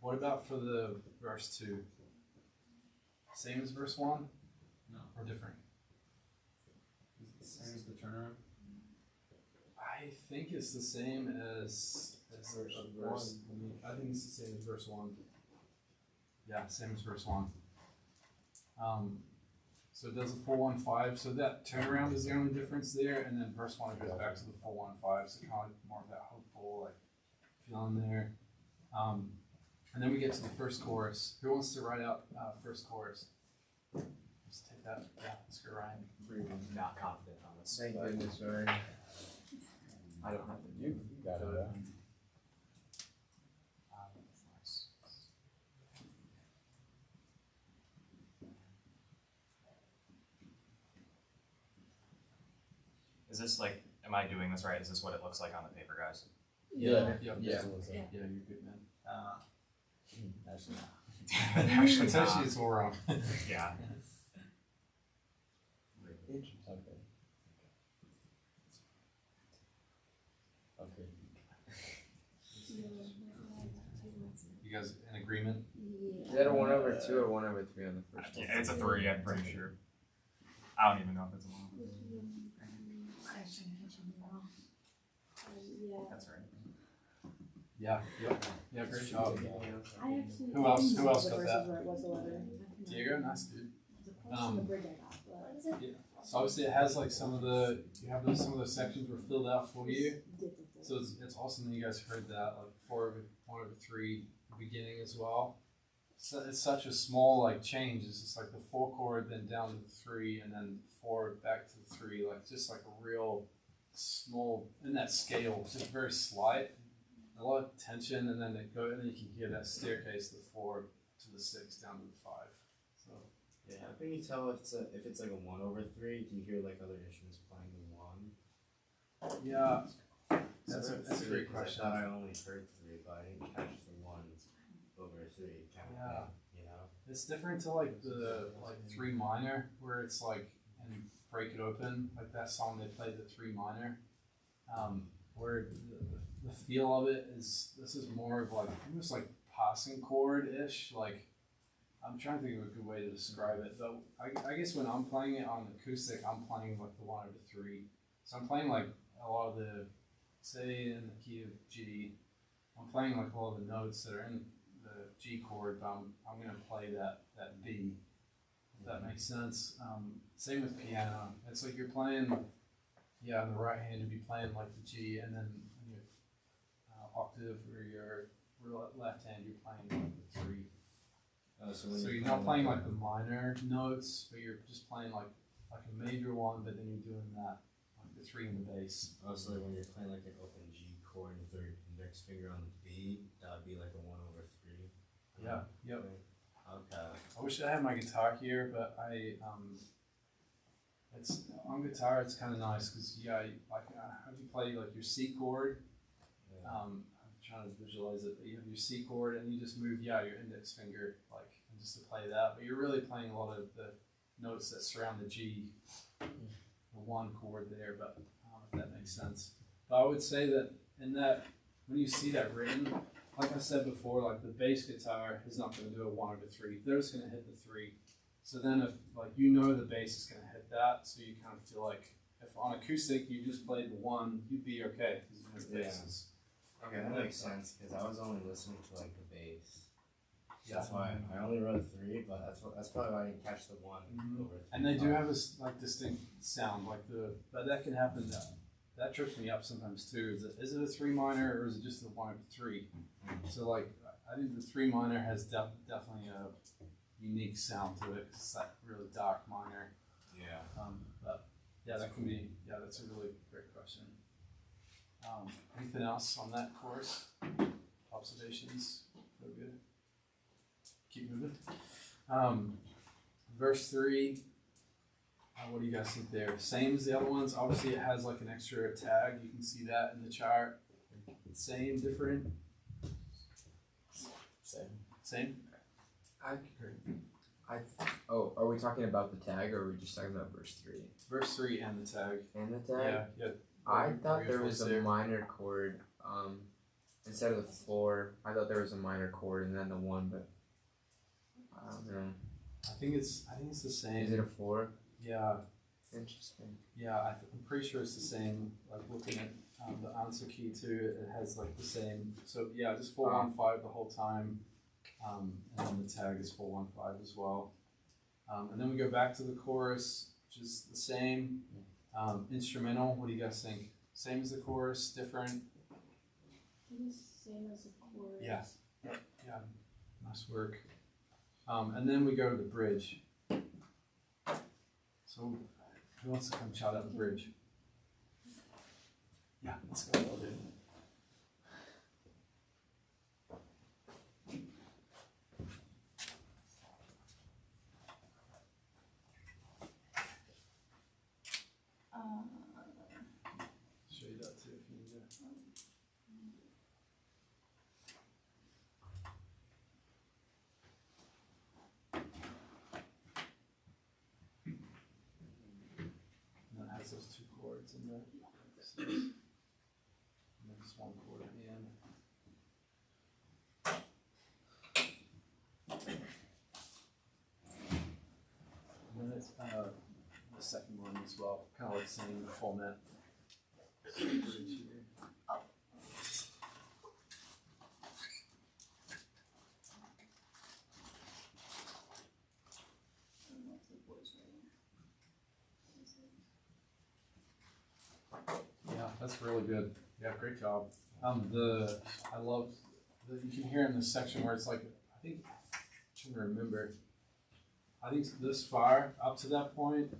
What about for the verse 2? Same as verse 1? No. Or different? Same as the turnaround. I think it's the same as verse 1. I think it's the same as verse 1. Yeah, same as verse 1. So it does a 4-1-5. So that turnaround is the only difference there, and then verse 1 goes back to the 4-1-5. So kind of more of that hopeful like feeling there. And then we get to the first chorus. Who wants to write out first chorus? Let's take that. Yeah, let's go, Ryan. Really not confident on this. Thank but goodness, Ryan. I don't have to You got it. Is this like, am I doing this right? Is this what it looks like on the paper, guys? Yeah. Yeah. Yeah. Yeah, you're good, man. Actually, Actually, Potentially it's all wrong. yeah. okay. Okay. You guys in agreement? Yeah. that a 1/2 or 1/3 on the first one? Yeah, it's a 3, I'm pretty sure. I don't even know if it's a 1. That's right. Yeah, yep, yeah, great job. I actually. Who else got that? Where it was 11. Diego, nice dude. The bridge I got, but. What is it? So obviously it has like some of the, you have some of those sections were filled out for you. So it's awesome that you guys heard that, like 1/3, the beginning as well. So it's such a small like change. It's just like the 4 chord, then down to the 3, and then 4 back to the 3. Like just like a real small in that scale. It's just very slight, a lot of tension, and then you can hear that staircase, the 4 to the 6 down to the 5. So Yeah, how can you tell if it's like a 1/3? Do you hear like other instruments playing the 1? yeah, that's a great question. I thought I only heard 3, but I didn't catch the 1/3 kind of Yeah. thing, you know? It's different to like the 3 minor, where it's like and Break It Open, like that song they played the 3 minor, where the feel of it is, this is more of like almost like passing chord ish. Like I'm trying to think of a good way to describe it, but I guess when I'm playing it on acoustic, I'm playing like the 1/3. So I'm playing like a lot of the, say in the key of G, I'm playing like all of the notes that are in the G chord, but I'm gonna play that B, if that makes sense. Same with piano. It's like you're playing, yeah, on the right hand you'd be playing like the G, and then in your octave or your left hand you're playing like the 3. So you're not playing like the minor notes, but you're just playing like a major one, but then you're doing that like the 3 in the bass. Also, like when you're playing like an open G chord and your index finger on the B, that would be like a 1/3. Yeah, yep. Okay. I wish I had my guitar here, but it's on guitar. It's kind of nice because how do you play like your C chord? Yeah. I'm trying to visualize it, but you have your C chord and you just move your index finger like just to play that, but you're really playing a lot of the notes that surround the G, the 1 chord there. But I don't know if that makes sense. But I would say that in that, when you see that written, like I said before, like the bass guitar is not going to do a 1/3. They're just going to hit the 3. So then if like the bass is going to hit that, so you kind of feel like if on acoustic you just played the 1, you'd be okay because you know the bass is. Okay, that makes sense because I was only listening to like the bass. Yeah. That's why I only wrote 3, but that's probably why I didn't catch the 1/3. And they do have this like distinct sound, like but that can happen. That trips me up sometimes too. Is it a 3 minor or is it just a 1/3? So like I think the 3 minor has definitely a unique sound to it. It's that really dark minor. Yeah. But yeah, that's a really great question. Anything else on that course? Observations? Feel good? Keep moving. Verse 3. What do you guys think there? Same as the other ones. Obviously, it has like an extra tag. You can see that in the chart. Same, different. Same. Are we talking about the tag or are we just talking about verse 3? Verse 3 and the tag. And the tag? Yeah. I thought there was a there. minor chord, instead of the 4, I thought there was a minor chord and then the 1, but I don't know. I think it's the same. Is it a 4? Yeah. Interesting. Yeah, I'm pretty sure it's the same. Like looking at the answer key too, it has like the same. So yeah, just 4-1-5 the whole time, and then the tag is 4-1-5 as well. And then we go back to the chorus, which is the same. Instrumental. What do you guys think? Same as the chorus, different? It is same as the chorus. Yeah. Yeah. Nice work. And then we go to the bridge. So, who wants to come shout out the bridge? Yeah, let's go. I'll do it. Show you that too if you need to. And it has those 2 chords in there. So, and then just 1 chord at the end. the second one as well, kind of like same format. Yeah, that's really good. Yeah, great job. I love you can hear in this section where it's like, I think, I'm trying to remember, I think this far up to that point,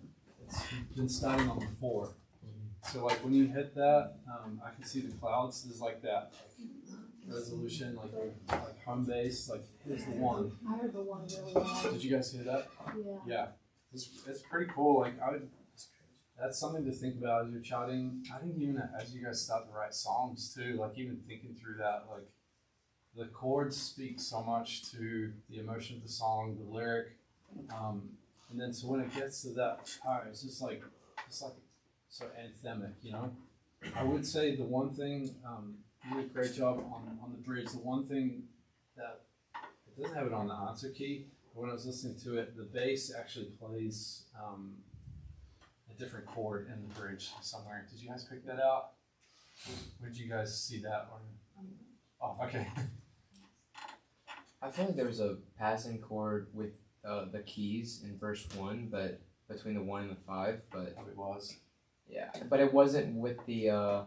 it's been starting on the 4. So like when you hit that, I can see the clouds. There's like that resolution, like hum bass. Like here's the 1. I heard the 1 really well. Did you guys hear that? Yeah. Yeah, it's pretty cool. Like that's something to think about as you're charting. I think even as you guys start to write songs too, like even thinking through that, like the chords speak so much to the emotion of the song, the lyric, and then so when it gets to that part, it's just like so anthemic, you know. I would say the one thing you did a great job on the bridge. The one thing that it doesn't have it on the answer key, but when I was listening to it, the bass actually plays a different chord in the bridge somewhere. Did you guys pick that out? Where did you guys see that? Oh, okay. I feel like there was a passing chord with the keys in verse 1, but between the 1 and the 5, but It was. yeah, but it wasn't with the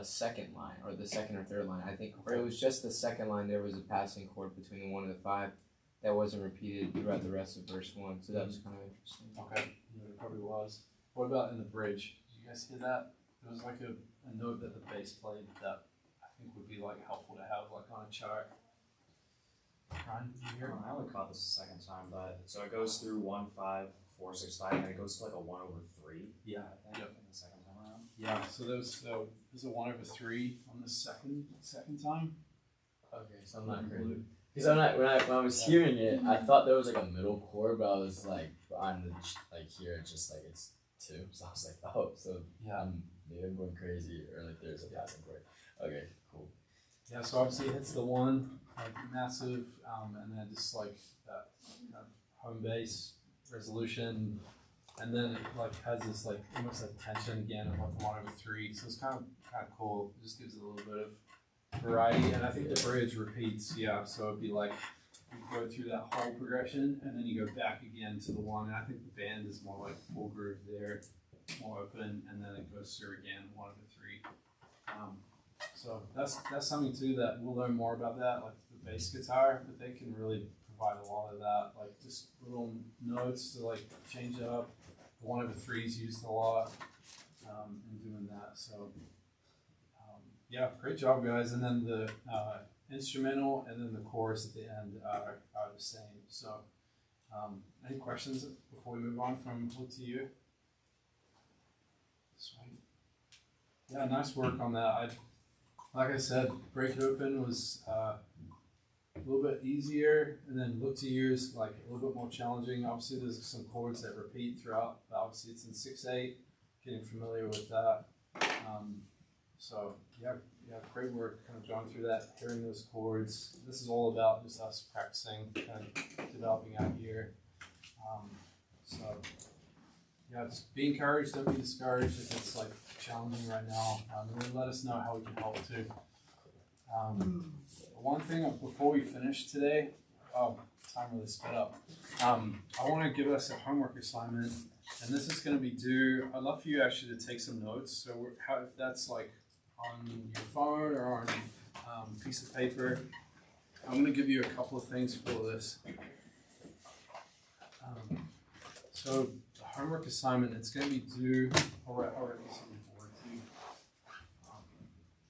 second line or the second or third line. I think, or it was just the second line. There was a passing chord between the 1 and the 5 that wasn't repeated throughout the rest of verse 1. So that was kind of interesting. Okay. Yeah, it probably was. What about in the bridge? Did you guys hear that? There was like a note that the bass played that I think would be like helpful to have like on a chart. Ryan, did you hear? I only caught this the second time, but so it goes through 1, 5, 4, 6, 5, and then it goes to like a 1/3. Yeah. I think Yep. in the second time around. Yeah. So there's a 1/3 on the second time. Okay, so I'm not crazy. Because when I was hearing it, I thought there was like a middle chord, but I was like on the like here it's just like it's 2. So I was like, oh, so Yeah. maybe I'm going crazy or like there's a passing chord. Okay, cool. Yeah. So obviously it hits the 1, like massive, and then just like that kind of home base resolution, and then it like has this like almost like tension again of like 1/3. So it's kind of cool. It just gives it a little bit of variety, and I think the bridge repeats. Yeah, so it'd be like you go through that whole progression, and then you go back again to the 1. And I think the band is more like full groove there, more open, and then it goes through again 1/3. So that's something too that we'll learn more about that, like the bass guitar, but they can really provide a lot of that, like just little notes to like change it up. The 1/3 is used a lot in doing that. So yeah, great job, guys. And then the instrumental and then the chorus at the end are the same. So any questions before we move on from Look to You? Sweet. Yeah, nice work on that. Like I said, Break It Open was a little bit easier, and then Look to You is like a little bit more challenging. Obviously, there's some chords that repeat throughout, but obviously it's in 6/8. Getting familiar with that. So yeah, great work kind of going through that, hearing those chords. This is all about just us practicing, kind of developing our ear. So yeah, just be encouraged, don't be discouraged if it's like challenging right now. And then let us know how we can help too. One thing before we finish today, time really sped up. I want to give us a homework assignment, and this is going to be due. I'd love for you actually to take some notes. So if that's like on your phone or on a piece of paper, I'm going to give you a couple of things for this. So the homework assignment, it's going to be due. I'll write this on the board too.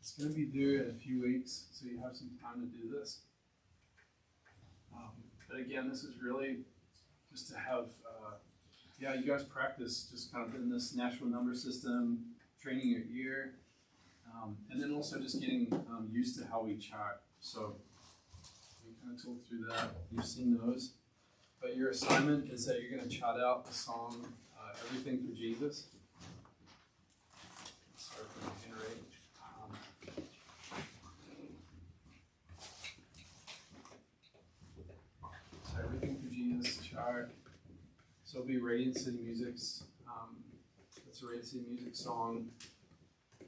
It's going to be due in a few weeks, so you have some time to do this. But again, this is really just to have, you guys practice just kind of in this natural number system, training your ear, and then also just getting used to how we chart. So we kind of talked through that. You've seen those. But your assignment is that you're going to chart out the song Everything for Jesus. Sorry for the generate. So Everything for Jesus chart. So it'll be Radiant City Music's. It's a Radiant City Music song.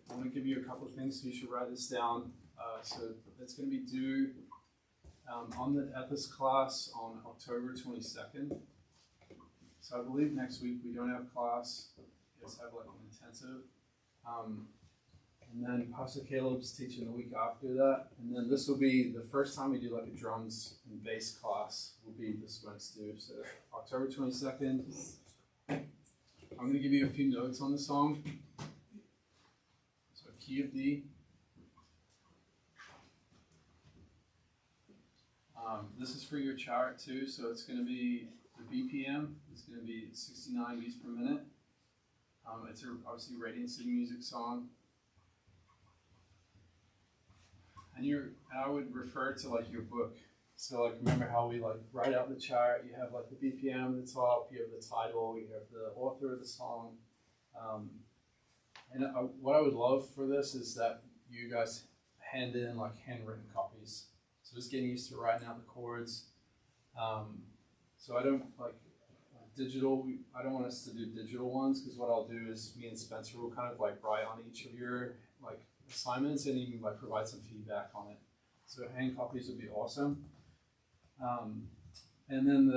I want to give you a couple of things, so you should write this down. So it's going to be due at this class on October 22nd. So I believe next week we don't have class. We just have like an intensive. And then Pastor Caleb's teaching the week after that. And then this will be the first time we do like a drums and bass class will be this Wednesday. So October 22nd. I'm going to give you a few notes on the song. So key of D. This is for your chart too. So it's going to be the BPM is going to be 69 beats per minute. It's obviously a Radiant City Music song. And I would refer to like your book. So like remember how we like write out the chart, you have like the BPM at the top, you have the title, you have the author of the song. What I would love for this is that you guys hand in like handwritten copies. So just getting used to writing out the chords. So I don't like digital, I don't want us to do digital ones because what I'll do is me and Spencer will kind of like write on each of your like assignments and even like provide some feedback on it. So hand copies would be awesome. And then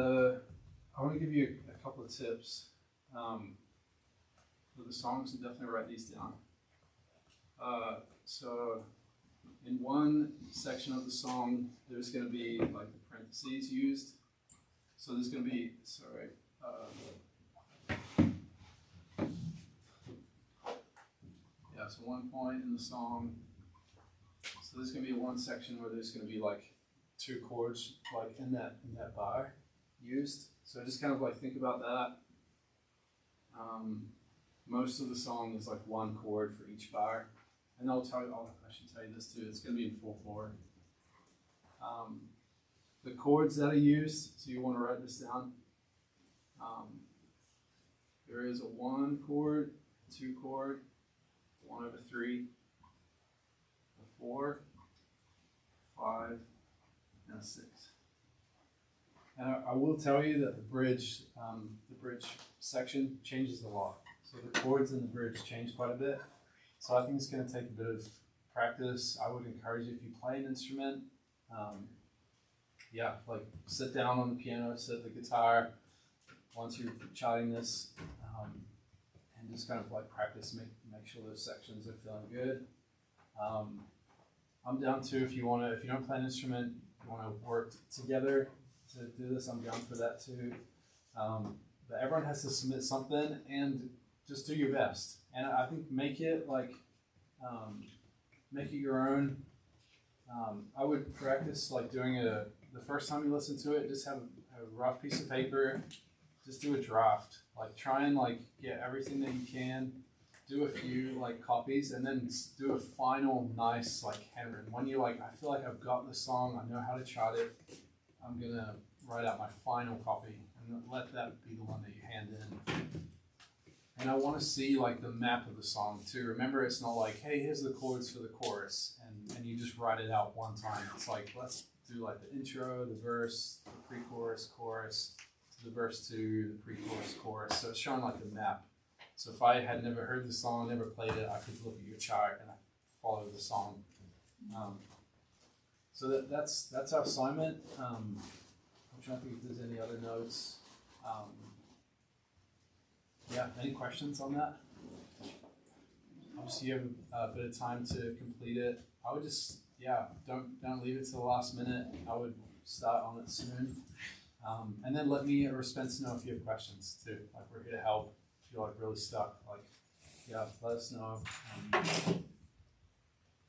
I want to give you a couple of tips for the songs, and definitely write these down. So in one section of the song, there's going to be like the parentheses used. So there's going to be, so one point in the song. So there's going to be one section where there's going to be like two chords like in that bar used. So just kind of like think about that. Most of the song is like one chord for each bar. And I should tell you this too, it's going to be in full four. The chords that are used, so you want to write this down. There is a 1 chord, 2 chord, 1/3, a 4, 5, and a 6. And I will tell you that the bridge section changes a lot. So the chords in the bridge change quite a bit. So I think it's going to take a bit of practice. I would encourage you if you play an instrument, like sit down on the piano, sit at the guitar once you're charting this, and just kind of like practice, make sure those sections are feeling good. I'm down too if you don't play an instrument, you want to work together to do this, I'm down for that too. But everyone has to submit something and just do your best. And I think make it your own. I would practice like doing the first time you listen to it, just have a rough piece of paper, just do a draft. Like try and like get everything that you can, do a few like copies, and then do a final nice like handwritten. When you like, I feel like I've got the song, I know how to chart it, I'm gonna write out my final copy and let that be the one that you hand in. And I want to see like the map of the song too. Remember, it's not like, hey, here's the chords for the chorus, and you just write it out one time. It's like, let's do like the intro, the verse, the pre-chorus, chorus, to the verse 2, the pre-chorus, chorus. So it's showing like the map. So if I had never heard the song, never played it, I could look at your chart and I follow the song. So that's our assignment. I'm trying to think if there's any other notes. Any questions on that? Obviously you have a bit of time to complete it. I would just, don't leave it to the last minute. I would start on it soon. And then let me or Spence know if you have questions too. Like we're here to help. If you're like really stuck, let us know.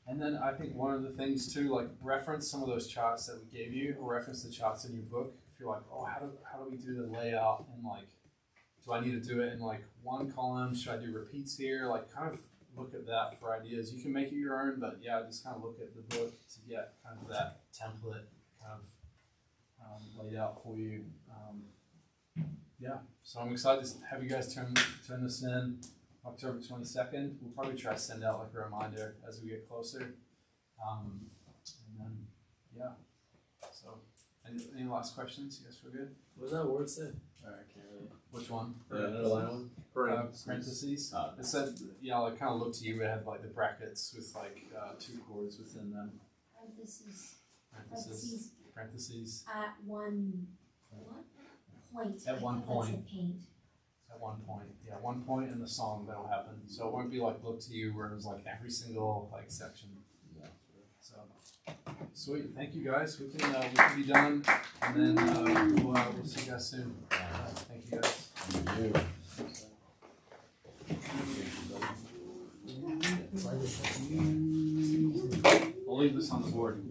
And then I think one of the things too, like reference some of those charts that we gave you, or reference the charts in your book. If you're like, oh, how do we do the layout, and like, do I need to do it in like one column? Should I do repeats here? Like kind of look at that for ideas. You can make it your own, but just kind of look at the book to get kind of that template kind of laid out for you. So I'm excited to have you guys turn this in October 22nd. We'll probably try to send out like a reminder as we get closer. And then, so Any last questions? You guys feel good? What does that word say? Alright, I can't really. Which one? The underline one? Parentheses. Oh. It said, yeah, like kind of looked to you. It had like the brackets with like 2 chords within them. Parentheses. At one point. At one That's point. a paint. At one point, yeah, one point in the song that'll happen. So it won't be like look to you where it was like every single like section. Yeah. So sweet, thank you guys. We can be done, and then we'll see you guys soon. Thank you guys. I'll leave this on the board.